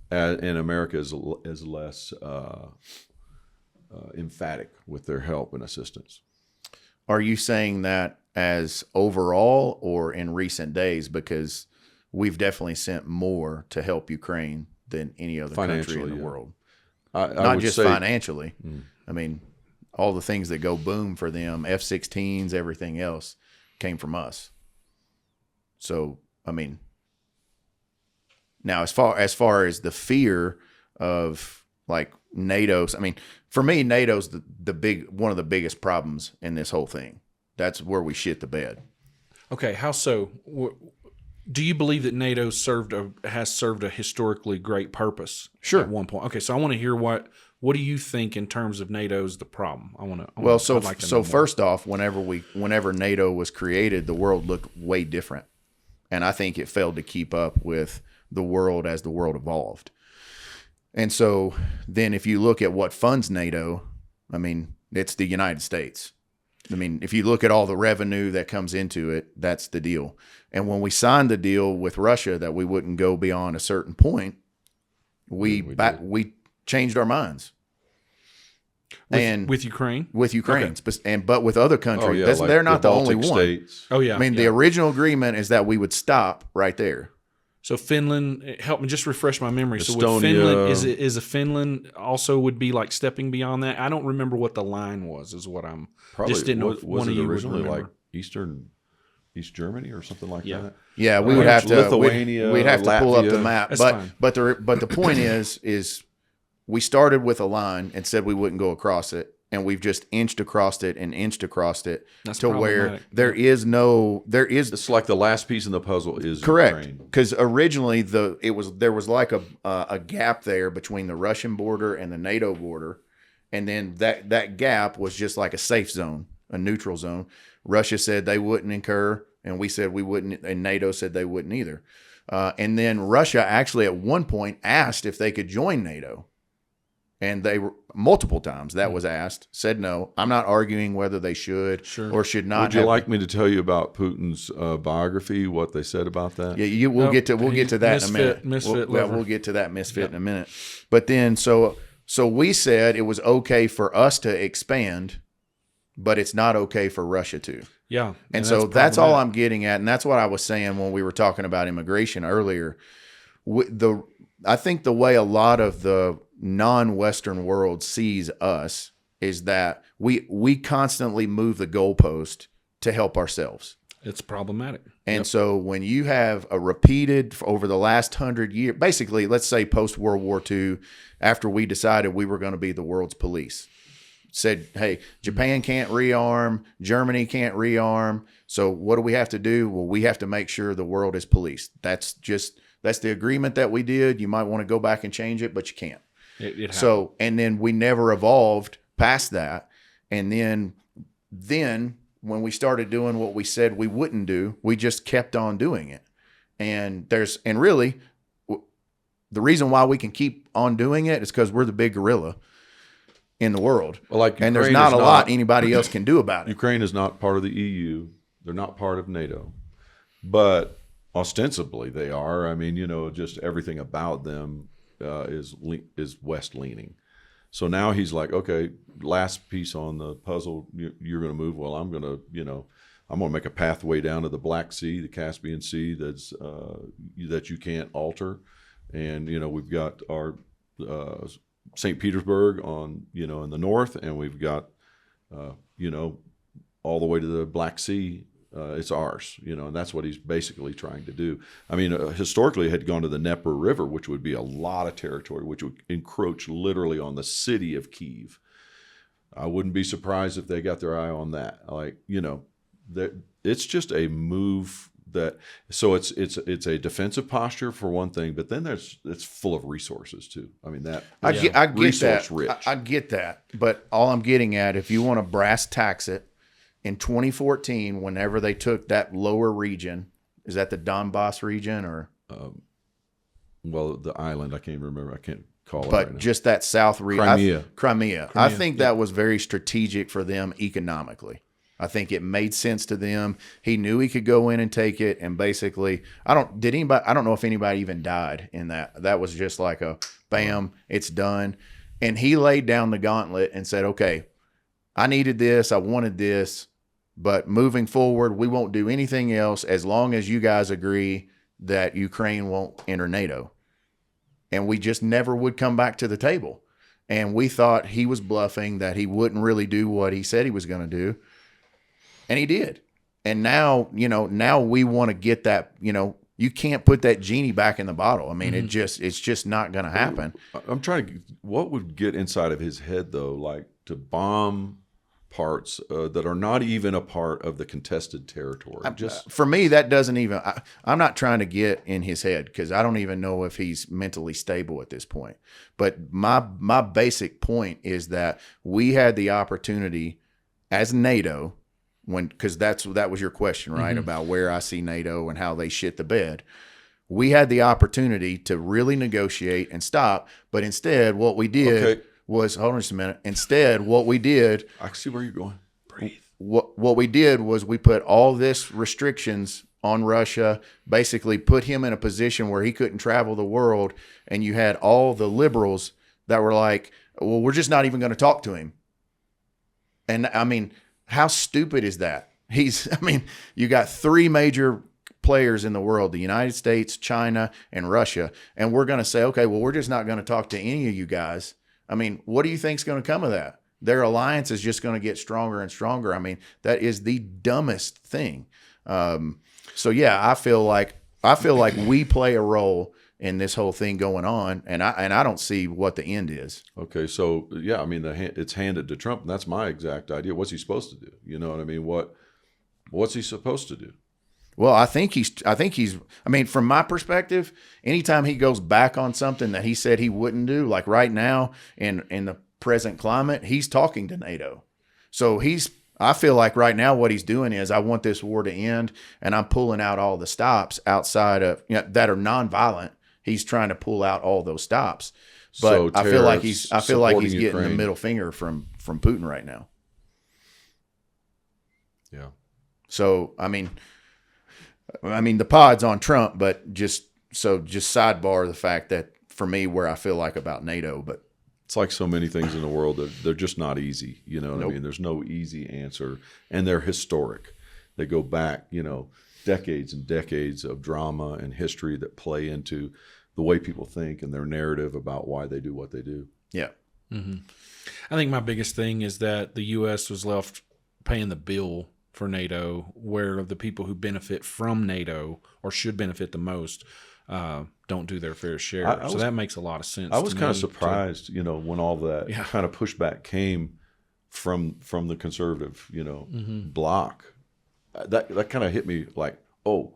and America is less emphatic with their help and assistance. Are you saying that as overall or in recent days? Because we've definitely sent more to help Ukraine than any other country in the world. Not just financially. I mean, all the things that go boom for them, F-16s, everything else came from us. So, I mean, now as far as the fear of like NATO's, I mean, for me, NATO's one of the biggest problems in this whole thing. That's where we shit the bed. Okay, how so? Do you believe that NATO has served a historically great purpose? Sure. At one point. Okay, so I want to hear what do you think in terms of NATO's the problem? So first off, whenever NATO was created, the world looked way different, and I think it failed to keep up with the world as the world evolved. And so then, if you look at what funds NATO, I mean, it's the United States. I mean, if you look at all the revenue that comes into it, that's the deal. And when we signed the deal with Russia that we wouldn't go beyond a certain point, we changed our minds. With Ukraine? With Ukraine. Okay. But with other countries, like they're not the only one. States. Oh, yeah. I mean, the original agreement is that we would stop right there. So Finland, help me just refresh my memory. Estonia. So with Finland, is a Finland also would be like stepping beyond that? I don't remember what the line was. Is what I'm probably just didn't know. If was one it of you originally would like East Germany or something like that? Yeah, we would have to Lithuania. We'd have to pull up the map. That's but the point is we started with a line and said we wouldn't go across it. And we've just inched across it That's to where there is. It's like the last piece in the puzzle is correct, because originally there was like a gap there between the Russian border and the NATO border, and then that gap was just like a safe zone, a neutral zone. Russia said they wouldn't incur, and we said we wouldn't, and NATO said they wouldn't either. And then Russia actually at one point asked if they could join NATO. And they were multiple times that was asked, said no. I'm not arguing whether they should or should not. Would you like me to tell you about Putin's biography? What they said about that? Yeah, we'll get to that in a minute. We'll get to that misfit in a minute. But then, so we said it was okay for us to expand, but it's not okay for Russia to. Yeah, and so that's all I'm getting at, and that's what I was saying when we were talking about immigration earlier. I think the way a lot of the non-Western world sees us is that we constantly move the goalpost to help ourselves. It's problematic. And so when you have a repeated over the last 100 years, basically, let's say post World War II, after we decided we were going to be the world's police, said, hey, Japan can't rearm, Germany can't rearm. So what do we have to do? Well, we have to make sure the world is policed. That's the agreement that we did. You might want to go back and change it, but you can't. So, and then we never evolved past that. And then when we started doing what we said we wouldn't do, we just kept on doing it. And really the reason why we can keep on doing it is because we're the big gorilla in the world. Well, and there's not a lot anybody else can do about it. Ukraine is not part of the EU. They're not part of NATO, but ostensibly they are. I mean, just everything about them is West leaning. So now he's like, okay, last piece on the puzzle, you're going to move. Well, I'm going to make a pathway down to the Black Sea, the Caspian Sea, that you can't alter. And we've got our St. Petersburg on in the north, and we've got all the way to the Black Sea. It's ours, and that's what he's basically trying to do. I mean, historically, it had gone to the Dnieper River, which would be a lot of territory, which would encroach literally on the city of Kyiv. I wouldn't be surprised if they got their eye on that. It's just a move so it's a defensive posture for one thing, but then it's full of resources too. I mean I get resource that. rich. I get that, but all I'm getting at, if you want to brass tax it. In 2014, whenever they took that lower region, is that the Donbass region or well, the island, I can't remember. I can't call it But right now. just that South Crimea. Crimea. I think that was very strategic for them economically. I think it made sense to them. He knew he could go in and take it, and basically, I don't know if anybody even died in that. That was just like a bam, it's done. And he laid down the gauntlet and said, okay, I needed this, I wanted this, but moving forward, we won't do anything else as long as you guys agree that Ukraine won't enter NATO. And we just never would come back to the table. And we thought he was bluffing, that he wouldn't really do what he said he was going to do. And he did. And now, now we want to get that, you can't put that genie back in the bottle. I mean, it's just not going to happen. I'm trying to, what would get inside of his head though, like to bomb parts that are not even a part of the contested territory? For me, that doesn't even, I'm not trying to get in his head because I don't even know if he's mentally stable at this point. But my basic point is that we had the opportunity as NATO, because that was your question, right? About where I see NATO and how they shit the bed. We had the opportunity to really negotiate and stop, but instead what we did was, hold on just a minute. Instead, what we did, I see where you're going. Breathe. What we did was we put all this restrictions on Russia, basically put him in a position where he couldn't travel the world, and you had all the liberals that were like, well, we're just not even going to talk to him. And I mean, how stupid is that? You got three major players in the world, the United States, China, and Russia, and we're going to say, okay, well, we're just not going to talk to any of you guys. I mean, what do you think is going to come of that? Their alliance is just going to get stronger and stronger. I mean, that is the dumbest thing. So yeah, I feel like we play a role in this whole thing going on, and I don't see what the end is. Okay, so yeah, I mean, it's handed to Trump, and that's my exact idea. What's he supposed to do? You know what I mean? What's he supposed to do? Well, I think he's, I mean, from my perspective, anytime he goes back on something that he said he wouldn't do, like right now in the present climate, he's talking to NATO. So I feel like right now what he's doing is, I want this war to end, and I'm pulling out all the stops outside of, that are nonviolent. He's trying to pull out all those stops. But So I feel like tariffs, he's supporting getting the Ukraine. middle finger from Putin right now. Yeah. So, I mean, the pod's on Trump, but just sidebar the fact that for me, where I feel like about NATO, but It's like so many things in the world that they're just not easy. You know what I Nope. mean? There's no easy answer, and they're historic. They go back, decades and decades of drama and history that play into the way people think and their narrative about why they do what they do. yeah. I think my biggest thing is that the U.S. was left paying the bill for NATO, where the people who benefit from NATO or should benefit the most don't do their fair share. So that makes a lot of sense. I was to kind of me surprised, when all that Yeah. kind of pushback came from the conservative, bloc. That kind of hit me like, oh,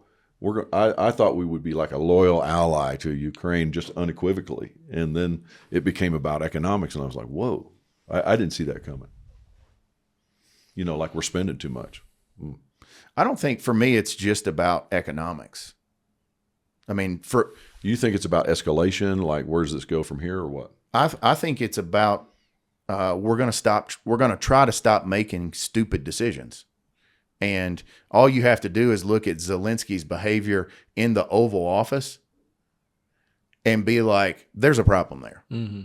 I thought we would be like a loyal ally to Ukraine just unequivocally, and then it became about economics, and I was like, whoa, I didn't see that coming. Like we're spending too much. I don't think for me it's just about economics. I mean, You think it's about escalation? Like, where does this go from here, or what? I think it's about we're going to try to stop making stupid decisions. And all you have to do is look at Zelensky's behavior in the Oval Office and be like, there's a problem there. Mm-hmm.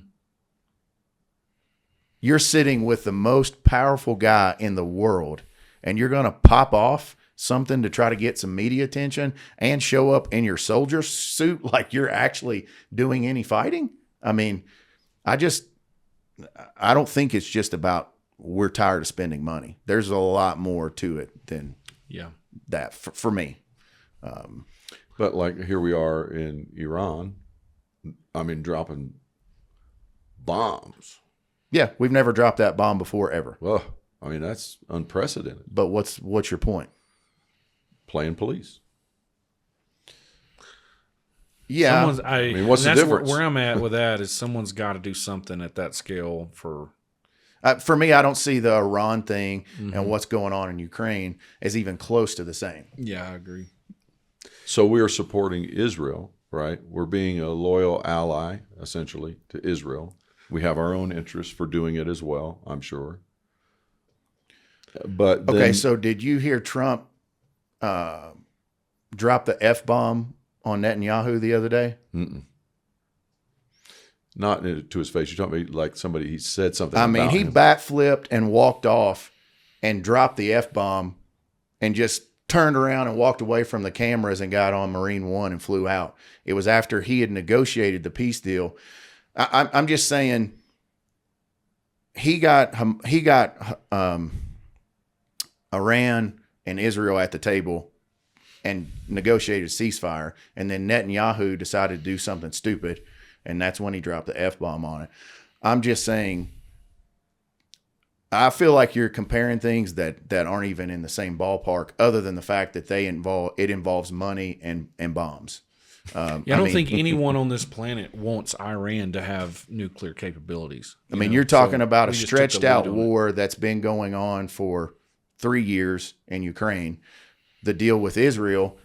You're sitting with the most powerful guy in the world, and you're going to pop off something to try to get some media attention and show up in your soldier suit like you're actually doing any fighting. I mean, I don't think it's just about we're tired of spending money. There's a lot more to it than that for me. But like here we are in Iran, I mean, dropping bombs. Yeah, we've never dropped that bomb before ever. Well, I mean, that's unprecedented. But what's your point? Playing police. Yeah. what's the difference? Where I'm at with that is someone's got to do something at that scale for me, I don't see the Iran thing and what's going on in Ukraine as even close to the same. Yeah, I agree. So we are supporting Israel right? We're being a loyal ally, essentially, to Israel. We have our own interests for doing it as well, I'm sure. But then, Okay, so did you hear Trump drop the F-bomb on Netanyahu the other day? not to his face. You're talking about like somebody, he said something I mean, about he him. backflipped and walked off and dropped the F-bomb and just turned around and walked away from the cameras and got on Marine One and flew out. It was after he had negotiated the peace deal. I'm just saying he got Iran and Israel at the table and negotiated a ceasefire, and then Netanyahu decided to do something stupid, and that's when he dropped the F-bomb on it. I'm just saying, I feel like you're comparing things that aren't even in the same ballpark, other than the fact that it involves money and bombs. I don't think anyone on this planet wants Iran to have nuclear capabilities. You're talking about a we just stretched took the lead out on it. war that's been going on for 3 years in Ukraine. The deal with Israel,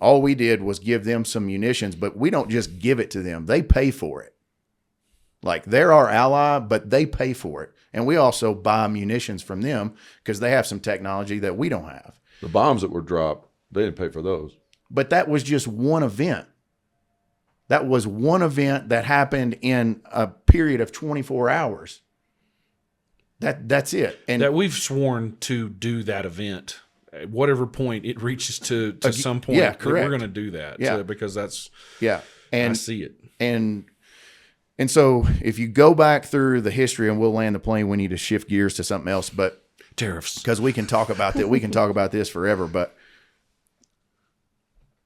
all we did was give them some munitions, but we don't just give it to them. They pay for it. Like, they're our ally, but they pay for it. And we also buy munitions from them because they have some technology that we don't have. The bombs that were dropped, they didn't pay for those. But that was just one event. That was one event that happened in a period of 24 hours. That's it. And That we've sworn to do that event. At whatever point it reaches to some point, yeah, correct. we're going to do that. Yeah. Because that's, yeah. I And see it. And so if you go back through the history, and we'll land the plane, we need to shift gears to something else, but Tariffs. because we can talk about that, we can talk about this forever. But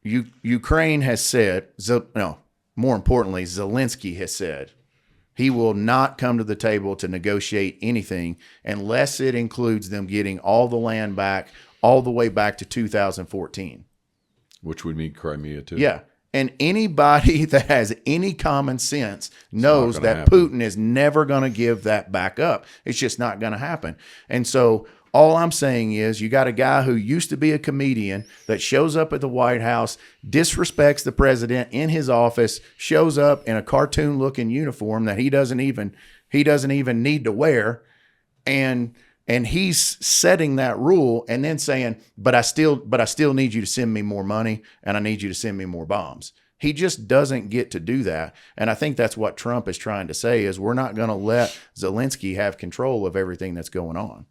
Ukraine has said, more importantly, Zelensky has said he will not come to the table to negotiate anything unless it includes them getting all the land back, all the way back to 2014. Which would mean Crimea too. Yeah. And anybody that has any common sense knows gonna that happen. Putin is never going to give that back up. It's just not going to happen. And so all I'm saying is, you got a guy who used to be a comedian that shows up at the White House, disrespects the president in his office, shows up in a cartoon looking uniform that he doesn't even need to wear. And he's setting that rule and then saying, but I still need you to send me more money, and I need you to send me more bombs. He just doesn't get to do that. And I think that's what Trump is trying to say, is we're not going to let Zelensky have control of everything that's going on.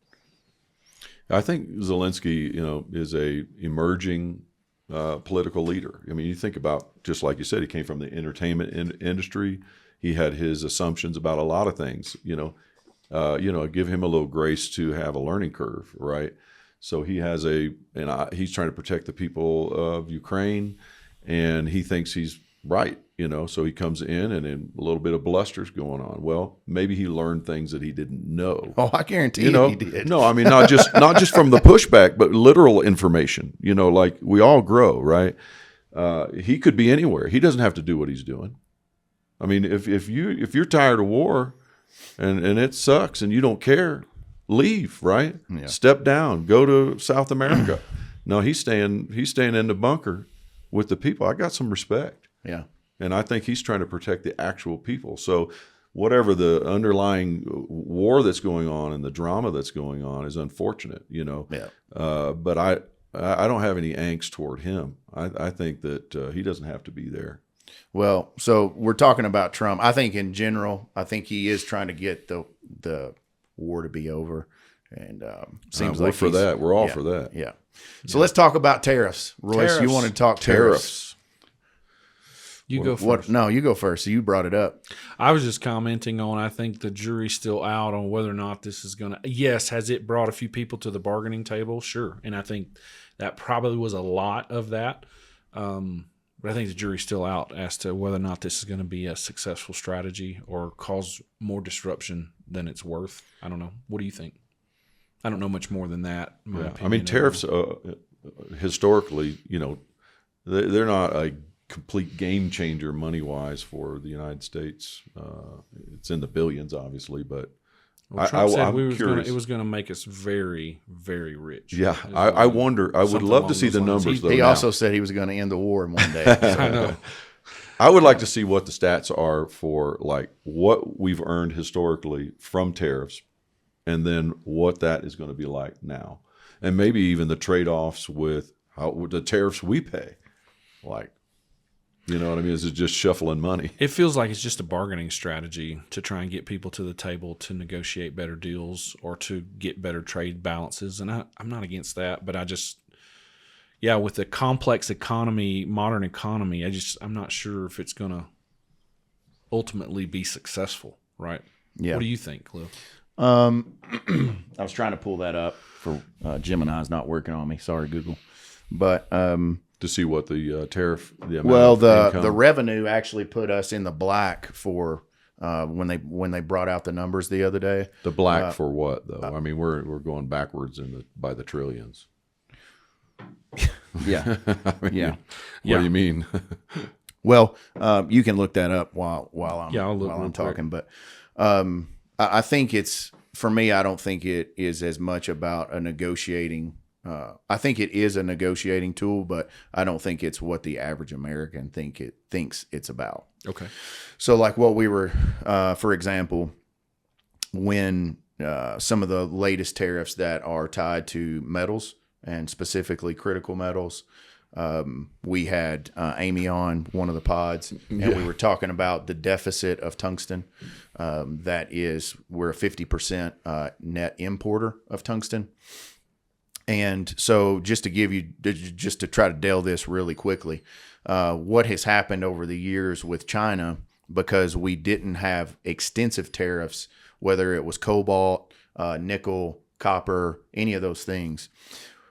I think Zelensky, is a emerging political leader. You think about, just like you said, he came from the entertainment industry. He had his assumptions about a lot of things, give him a little grace to have a learning curve, right? So he has he's trying to protect the people of Ukraine, and he thinks he's right, so he comes in and then a little bit of bluster's going on. Well, maybe he learned things that he didn't know. Oh, I guarantee he did. No, not just from the pushback, but literal information, like we all grow, right? He could be anywhere. He doesn't have to do what he's doing. If you're tired of war, and it sucks and you don't care, leave, right? Yeah. Step down, go to South America. No, he's staying in the bunker with the people. I got some respect. Yeah. And I think he's trying to protect the actual people. So whatever the underlying war that's going on and the drama that's going on is unfortunate, Yeah. But I don't have any angst toward him. I think that he doesn't have to be there. Well, so we're talking about Trump. I think in general, he is trying to get the war to be over, and seems like for that. We're all yeah, for that. Yeah. So let's talk about tariffs. Royce, you want to talk tariffs? You go first. No, you go first. You brought it up. I was just commenting on, I think the jury's still out on whether or not this is going to, yes, has it brought a few people to the bargaining table? Sure. And I think that probably was a lot of that. But I think the jury's still out as to whether or not this is going to be a successful strategy or cause more disruption than it's worth. I don't know. What do you think? I don't know much more than that. in my opinion. Tariffs, historically, they're not a complete game changer money-wise for the United States. It's in the billions, obviously, but Trump said I'm curious. It was going to make us very, very rich. Yeah, I wonder. I would Something love to along see those the lines. numbers, though. He now. also said he was going to end the war in one day. I know. I would like to see what the stats are for like what we've earned historically from tariffs, and then what that is going to be like now, and maybe even the trade-offs with the tariffs we pay. Like, you know what I mean? Is it just shuffling money? It feels like it's just a bargaining strategy to try and get people to the table to negotiate better deals or to get better trade balances. And I'm not against that, but with the complex economy, modern economy, I'm not sure if it's going to ultimately be successful, right? Yeah. What do you think, Cliff? I was trying to pull that up for Gemini's not working on me. Sorry, Google. But To see what the tariff, the amount well, of income. the revenue actually put us in the black for when they brought out the numbers the other day. The black for what though? I mean, we're going backwards by the trillions. Yeah, I mean, yeah. What do you mean? Well, you can look that up while I'm talking. But I think it's, for me, I don't think it is as much about a negotiating. I think it is a negotiating tool, but I don't think it's what the average American thinks it's about. Okay. So like what we were, for example, when some of the latest tariffs that are tied to metals and specifically critical metals, we had Amy on one of the pods, and we were talking about the deficit of tungsten. We're a 50% net importer of tungsten. And so just to try to delve this really quickly, what has happened over the years with China, because we didn't have extensive tariffs, whether it was cobalt, nickel, copper, any of those things,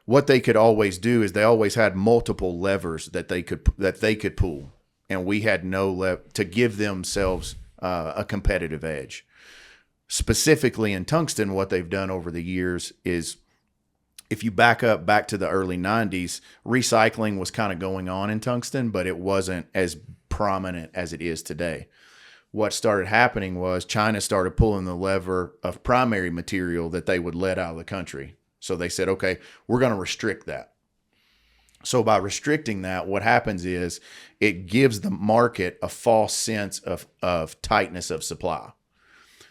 what they could always do is they always had multiple levers that they could pull, and we had no to give themselves a competitive edge. Specifically in tungsten, what they've done over the years is, if you back to the early 90s, recycling was kind of going on in tungsten, but it wasn't as prominent as it is today. What started happening was China started pulling the lever of primary material that they would let out of the country. So they said, okay, we're going to restrict that. So by restricting that, what happens is it gives the market a false sense of tightness of supply.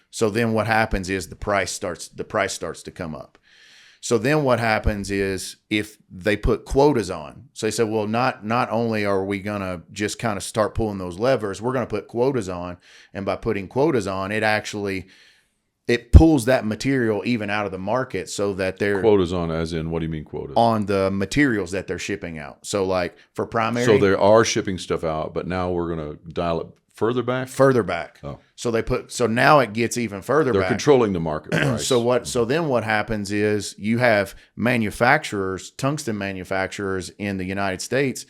So then what happens is the price starts to come up. So then what happens is if they put quotas on, so they said, well, not only are we going to just kind of start pulling those levers, we're going to put quotas on. And by putting quotas on, it pulls that material even out of the market, so that they're Quotas on, as in, what do you mean quotas? On the materials that they're shipping out. So like for primary. So they are shipping stuff out, but now we're going to dial it further back? Oh. So now it gets even further back. They're controlling the market price. So then what happens is you have tungsten manufacturers in the United States,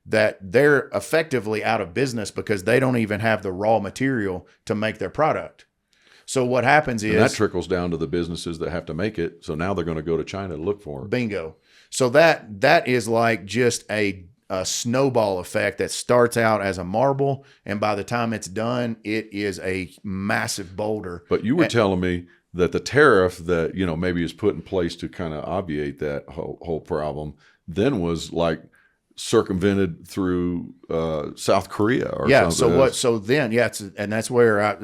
that they're effectively out of business because they don't even have the raw material to make their product. So what happens is, and that trickles down to the businesses that have to make it. So now they're going to go to China to look for it. Bingo. So that is like just a snowball effect that starts out as a marble, and by the time it's done, it is a massive boulder. But you were telling me that the tariff that, maybe is put in place to kind of obviate that whole problem then was like circumvented through South Korea or something. This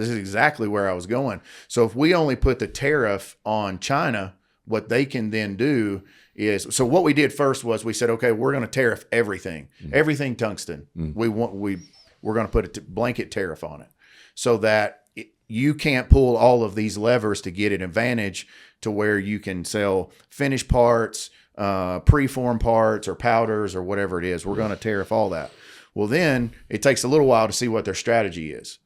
is exactly where I was going. So if we only put the tariff on China, what they can then do is, so what we did first was we said, okay, we're going to tariff everything, everything tungsten. We're going to put a blanket tariff on it, so that you can't pull all of these levers to get an advantage to where you can sell finished parts, preform parts or powders or whatever it is. We're going to tariff all that. Well, then it takes a little while to see what their strategy is.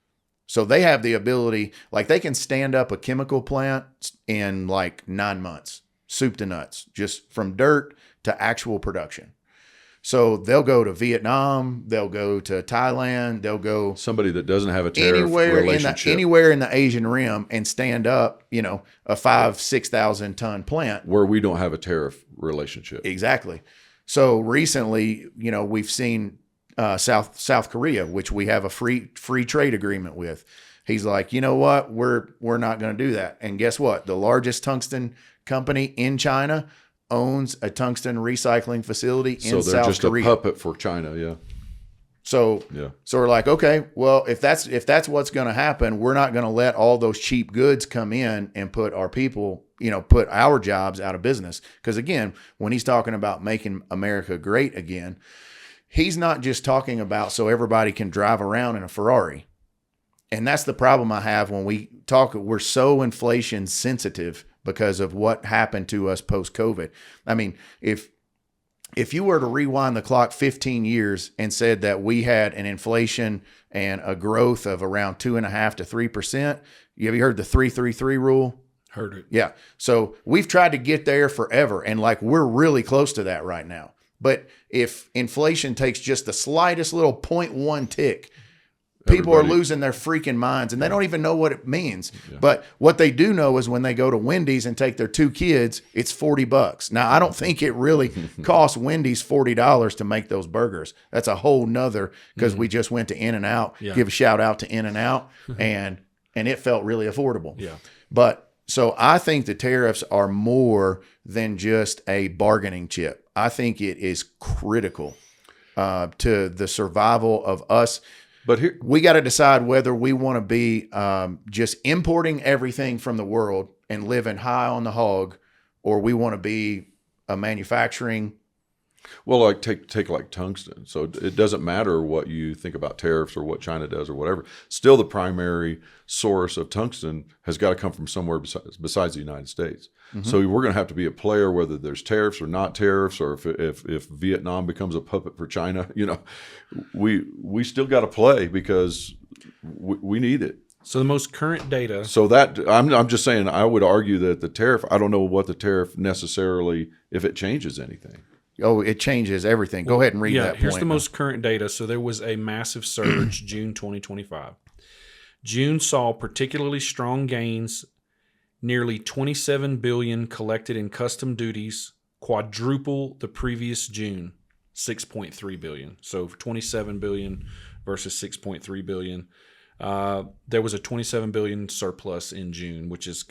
So they have the ability, like they can stand up a chemical plant in like 9 months, soup to nuts, just from dirt to actual production. So they'll go to Vietnam, they'll go to Thailand, they'll go somebody that doesn't have a tariff relationship anywhere in the Asian rim and stand up, a 5,000-6,000 ton plant where we don't have a tariff relationship. Exactly. So recently, we've seen South Korea, which we have a free trade agreement with. He's like, you know what, we're not going to do that. And guess what? The largest tungsten company in China owns a tungsten recycling facility in South Korea. So they're just a puppet for China, yeah. So we're like, okay, well, if that's what's going to happen, we're not going to let all those cheap goods come in and put our people, put our jobs out of business. Because again, when he's talking about making America great again, he's not just talking about so everybody can drive around in a Ferrari. And that's the problem I have when we talk. We're so inflation sensitive because of what happened to us post-COVID. I mean, if you were to rewind the clock 15 years and said that we had an inflation and a growth of around 2.5% to 3%, have you heard the 3-3-3 rule? Heard it. Yeah. So we've tried to get there forever, and like we're really close to that right now. But if inflation takes just the slightest little 0.1 tick, people are losing their freaking minds, and they don't even know what it means. Yeah. But what they do know is when they go to Wendy's and take their 2 kids, it's $40. Now, I don't think it really costs Wendy's $40 to make those burgers. That's a whole nother, because we just went to In-N-Out. Yeah. Give a shout out to In-N-Out, and it felt really affordable. Yeah. But so I think the tariffs are more than just a bargaining chip. I think it is critical to the survival of us. But here, we got to decide whether we want to be just importing everything from the world and living high on the hog, or we want to be a manufacturing. Well, like take like tungsten. So it doesn't matter what you think about tariffs or what China does or whatever. Still, the primary source of tungsten has got to come from somewhere besides the United States. Mm-hmm. So we're going to have to be a player, whether there's tariffs or not tariffs, or if Vietnam becomes a puppet for China. We still got to play because we need it. So the most current data. So that I'm just saying, I would argue that the tariff. I don't know what the tariff necessarily, if it changes anything. Oh, it changes everything. Go ahead and read that point. Here's the most current data. So there was a massive surge June 2025. June saw particularly strong gains, nearly $27 billion collected in custom duties, quadruple the previous June, $6.3 billion. So $27 billion versus $6.3 billion. There was a $27 billion surplus in June, which is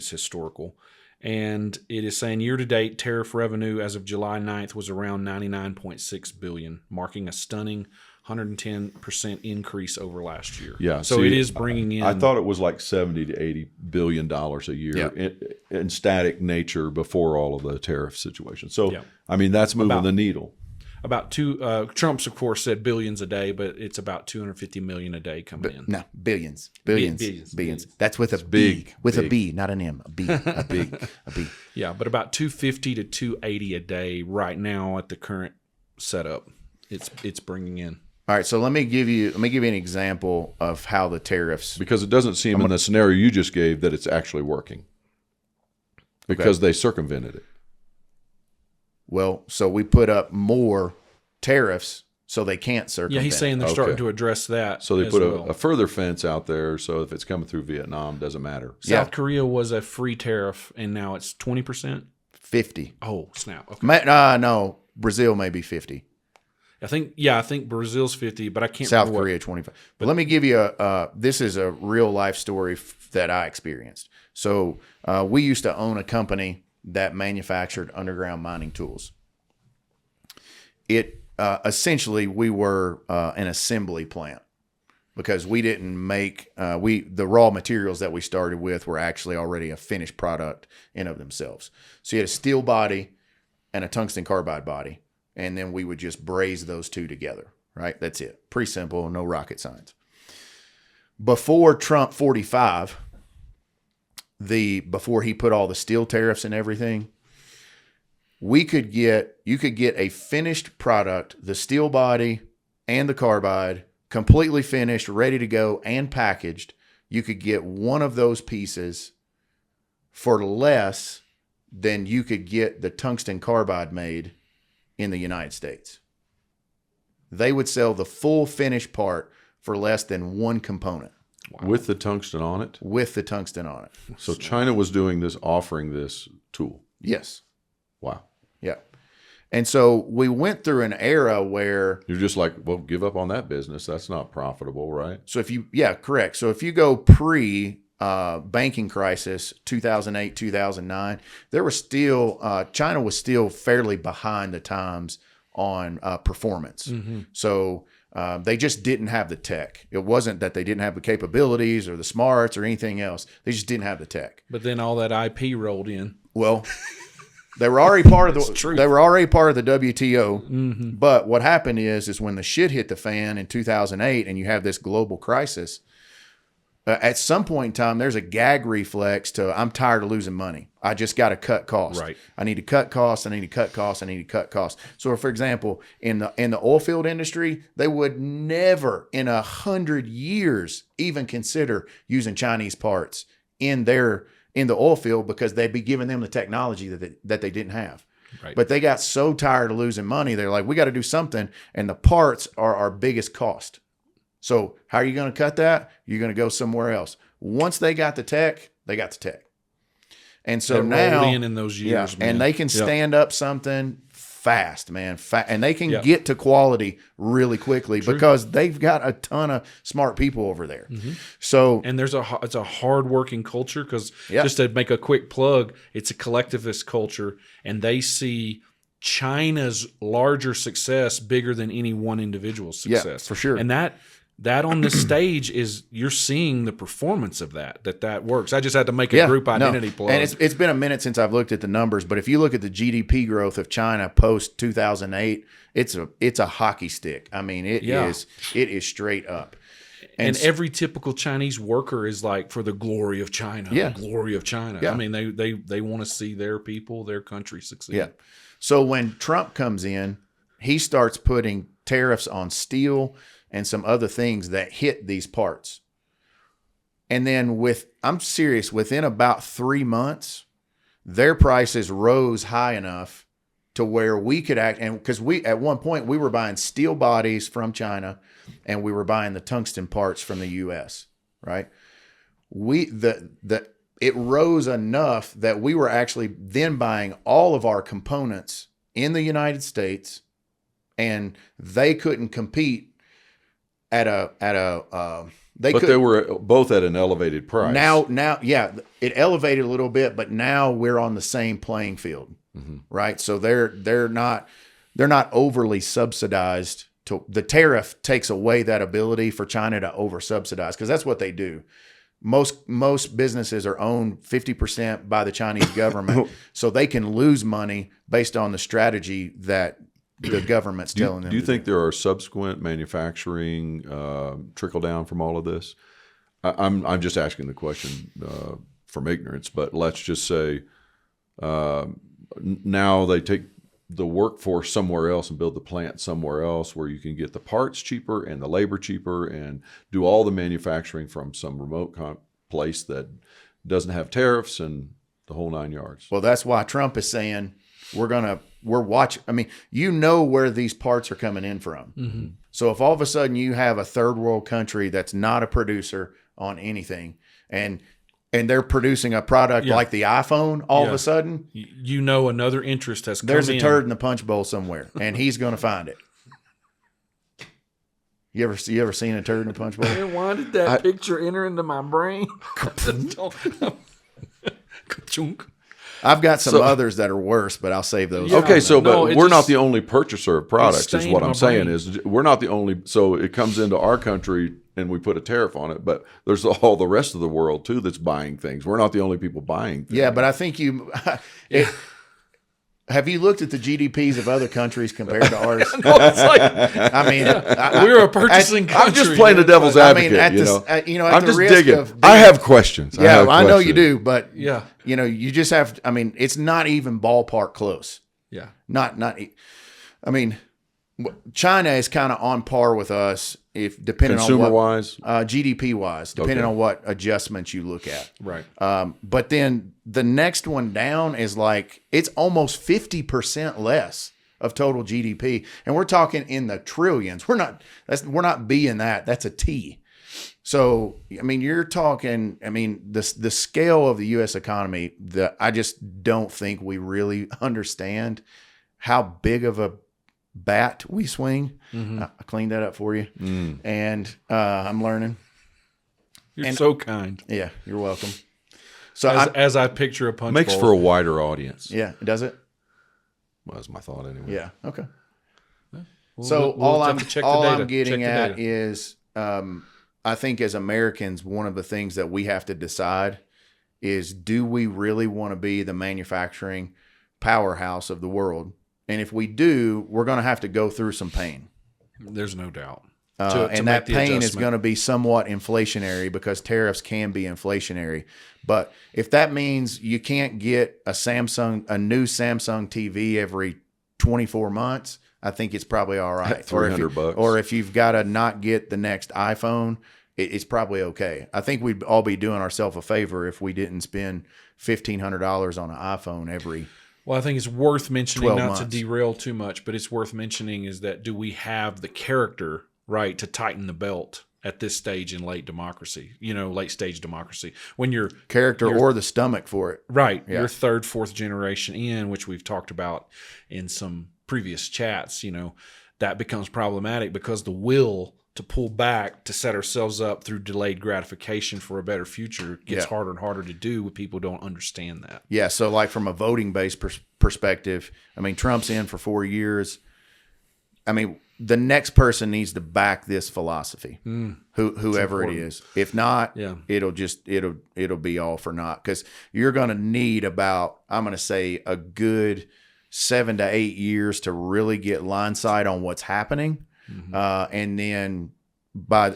historical. And it is saying year-to-date tariff revenue as of July 9th was around $99.6 billion, marking a stunning 110% increase over last year. Yeah, so it is bringing in. I thought it was like $70 to $80 billion a year in static nature before all of the tariff situation. So, I mean, that's moving the needle. About Trump's, of course, said billions a day, but it's about 250 million a day coming in. No, billions. That's with a B, a B, not an M. A B. Yeah, but about 250 to 280 a day right now at the current setup. It's bringing in. All right, so let me give you an example of how the tariffs, because it doesn't seem in the scenario you just gave that it's actually working, because they circumvented it. Well, so we put up more tariffs so they can't circumvent. Yeah, he's saying they're starting to address that. So they put a further fence out there, so if it's coming through Vietnam, doesn't matter. South Korea was a free tariff, and now it's 20%? 50. Oh, snap. Okay. No, Brazil may be 50. I think Brazil's 50, but I can't remember. South Korea 25. But let me give you this is a real life story that I experienced. So we used to own a company that manufactured underground mining tools. It essentially, we were an assembly plant, because we didn't make the raw materials that we started with were actually already a finished product in of themselves. So you had a steel body and a tungsten carbide body, and then we would just braze those two together. Right, that's it. Pretty simple, no rocket science. Before Trump 45. Before he put all the steel tariffs and everything, you could get a finished product, the steel body and the carbide, completely finished, ready to go, and packaged. You could get one of those pieces for less than you could get the tungsten carbide made in the United States. They would sell the full finished part for less than one component. Wow. With the tungsten on it? With the tungsten on it. So China was doing this, offering this tool? Yes. Wow. Yeah. And so we went through an era where... You're just like, well, give up on that business. That's not profitable, right? So correct. So if you go pre-banking crisis, 2008, 2009, there was still... China was still fairly behind the times on performance. Mm-hmm. So... They just didn't have the tech. It wasn't that they didn't have the capabilities or the smarts or anything else. They just didn't have the tech. But then all that IP rolled in. Well, they were already part of the they were already part of the WTO. Mm-hmm. But what happened is when the shit hit the fan in 2008 and you have this global crisis, at some point in time, there's a gag reflex to I'm tired of losing money. I just got to cut costs. Right. I need to cut costs. I need to cut costs. I need to cut costs. So, for example, in the oil field industry, they would never in 100 years even consider using Chinese parts in the oil field because they'd be giving them the technology that they didn't have. Right. But they got so tired of losing money, they're like, we got to do something, and the parts are our biggest cost. So how are you going to cut that? You're going to go somewhere else. Once they got the tech, they got the tech. And so now, in those years, man. and they can stand up something fast, man. And they can get to quality really quickly because they've got a ton of smart people over there. Mm-hmm. So, and it's a hard-working culture because just to make a quick plug, it's a collectivist culture, and they see China's larger success bigger than any one individual's success. Yeah, for sure. And that on this stage is you're seeing the performance of that works. I just had to make a group identity plug. And it's been a minute since I've looked at the numbers, but if you look at the GDP growth of China post 2008, it's a hockey stick. I mean, it is straight up. And every typical Chinese worker is like for the glory of China. Yeah. The glory of China. Yeah. I mean, they want to see their people, their country succeed. Yeah. So when Trump comes in, he starts putting tariffs on steel and some other things that hit these parts. And then I'm serious, within about 3 months, their prices rose high enough to where we could act. And because at one point we were buying steel bodies from China and we were buying the tungsten parts from the US, right? It rose enough that we were actually then buying all of our components in the United States, and they couldn't compete they were both at an elevated price. Now, it elevated a little bit, but now we're on the same playing field, right? So they're not overly subsidized. The tariff takes away that ability for China to over subsidize because that's what they do. Most businesses are owned 50% by the Chinese government, so they can lose money based on the strategy that the government's telling them. Do you think there are subsequent manufacturing trickle down from all of this? I'm just asking the question from ignorance, but let's just say now they take the workforce somewhere else and build the plant somewhere else where you can get the parts cheaper and the labor cheaper and do all the manufacturing from some remote place that doesn't have tariffs and the whole 9 yards. Well, that's why Trump is saying we're watching. I mean, you know where these parts are coming in from. Mm-hmm. So if all of a sudden you have a third world country that's not a producer on anything and they're producing a product like the iPhone, all of a sudden, you know another interest has come in. There's a turd in the punch bowl somewhere, and he's going to find it. You ever seen a turd in the punch bowl? Man, why did that picture enter into my brain? I've got some others that are worse, but I'll save those. Okay, but we're not the only purchaser of products, is what I'm saying. Is we're not the only. So it comes into our country and we put a tariff on it, but there's all the rest of the world too that's buying things. We're not the only people buying things. Yeah, but I think have you looked at the GDPs of other countries compared to ours? No, it's like, I mean, we're a purchasing country. I'm just playing the devil's advocate. I'm just digging. I have questions. Yeah, I know you do, but yeah, you just have. I mean, it's not even ballpark close. Yeah, not. I mean, China is kind of on par with us, if depending consumer on what wise, GDP wise, depending on what adjustments you look at. Right. But then the next one down is like it's almost 50% less of total GDP, and we're talking in the trillions. We're not being that. That's a T. So I mean, you're talking. I mean, the scale of the U.S. economy. I just don't think we really understand how big of a bat we swing. I cleaned that up for you, and I'm learning. You're so kind. Yeah, you're welcome. So as I picture a punch makes bowl. for a wider audience. Yeah, does it? Well, that's my thought anyway. Yeah. Okay. Well, So we'll all have I'm to check the all data. I'm getting Check the at data. is, I think as Americans, one of the things that we have to decide is, do we really want to be the manufacturing powerhouse of the world? And if we do, we're going to have to go through some pain. There's no doubt. And that pain is going to be somewhat inflationary, because tariffs can be inflationary. But if that means you can't get a new Samsung TV every 24 months, I think it's probably all right. $300. Or if you've got to not get the next iPhone, it's probably okay. I think we'd all be doing ourselves a favor if we didn't spend $1,500 on an iPhone every. Well, I think it's worth mentioning, 12 not months. to derail too much, but it's worth mentioning is that, do we have the character, right, to tighten the belt at this stage in late stage democracy, when you're Or the stomach for it. right, Yeah. you're third, fourth generation in, which we've talked about in some previous chats, that becomes problematic, because the will to pull back, to set ourselves up through delayed gratification for a better future gets harder and harder to do when people don't understand that. Yeah, so like from a voting-based perspective, I mean, Trump's in for 4 years. I mean, the next person needs to back this philosophy, whoever it is. If not, it'll be all for naught, because you're going to need about, I'm going to say, a good 7 to 8 years to really get line sight on what's happening. And then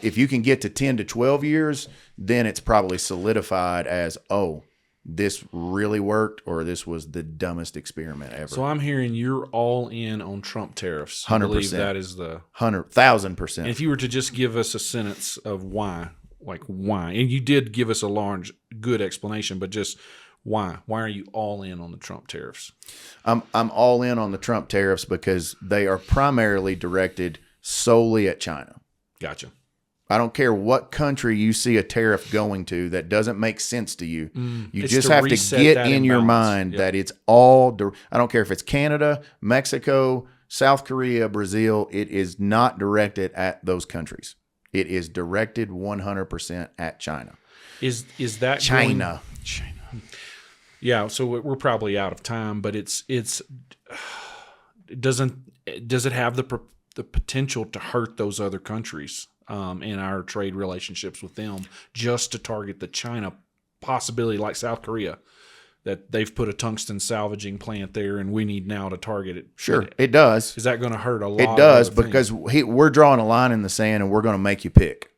if you can get to 10 to 12 years, then it's probably solidified as, oh, this really worked, or this was the dumbest experiment ever. So I'm hearing you're all in on Trump tariffs. 100%. I believe that is the 100,000%. And if you were to just give us a sentence of why, and you did give us a large, good explanation, but just why are you all in on the Trump tariffs? I'm all in on the Trump tariffs because they are primarily directed solely at China. Gotcha. I don't care what country you see a tariff going to that doesn't make sense to you. You It's just to have to reset get that in your imbalance. mind Yep. that it's all, I don't care if it's Canada, Mexico, South Korea, Brazil, it is not directed at those countries. It is directed 100% at China. Is that China. Yeah, so we're probably out of time, but does it have the potential to hurt those other countries in our trade relationships with them, just to target the China possibility, like South Korea, that they've put a tungsten salvaging plant there, and we need now to target it? Sure, it does. Is that going to hurt a lot? It does, because we're drawing a line in the sand, and we're going to make you pick.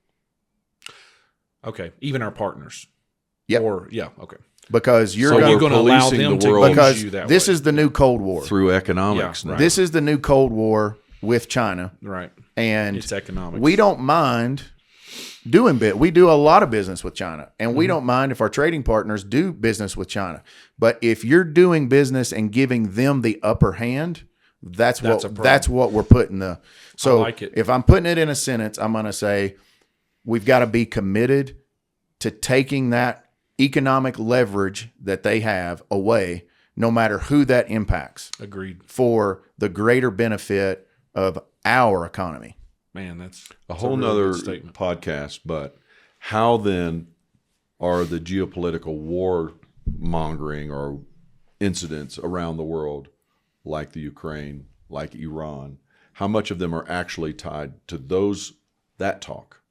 Okay, even our partners. Yep. Okay. Because you're So You're we're going to allow policing them the to world use because you that this way. is the new Cold War. through economics Yeah, now. right. This is the new Cold War with China, Right. and It's economics. we don't mind doing we do a lot of business with China, and we don't mind if our trading partners do business with China. But if you're doing business and giving them the upper hand, that's a problem. what we're putting the. So I like it. if I'm putting it in a sentence, I'm going to say we've got to be committed to taking that economic leverage that they have away, no matter who that impacts, Agreed. for the greater benefit of our economy. Man, that's a whole really nother good statement. podcast. But how then are the geopolitical war mongering or incidents around the world, like the Ukraine, like Iran, how much of them are actually tied to that talk?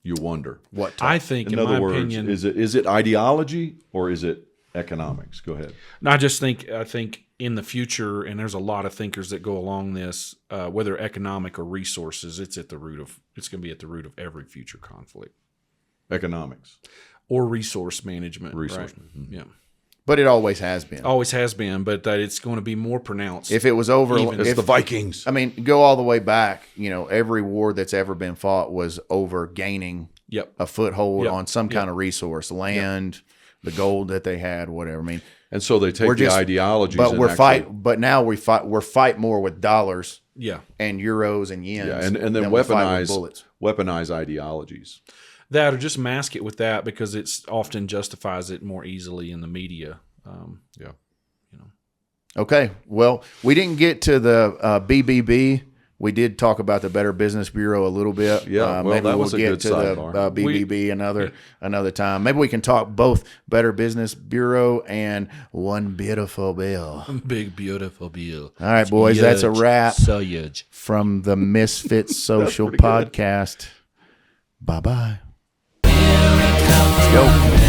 You wonder. What talk? I think, in In other my words, opinion, is it ideology or is it economics? Go ahead. I think in the future, and there's a lot of thinkers that go along this, whether economic or resources, it's going to be at the root of every future conflict, Economics. or resource management. Resource right? management. Yeah, But it always has been. always has been, but that it's going to be more pronounced. If it was over, It's the Vikings. I mean, go all the way back. Every war that's ever been fought was over gaining Yep. a foothold Yep. on some kind of resource, land, the gold that they had, whatever. I mean, And so they take the ideologies. but and we're actually- But now we're fight more with dollars Yeah, and euros and yens. Yeah, and then than we fight with weaponize ideologies. that, or just mask it with that, because it's often justifies it more easily in the media. Yeah. Okay, well, we didn't get to the BBB We did talk about the Better Business Bureau a little bit. Yeah, well, maybe that we'll was a get good to the sidebar. BBB another time. Maybe we can talk both Better Business Bureau and One Beautiful Bill. Big beautiful bill. All right, boys, that's a wrap So huge. from the Misfits Social pretty good. Podcast. Bye-bye. Let's go.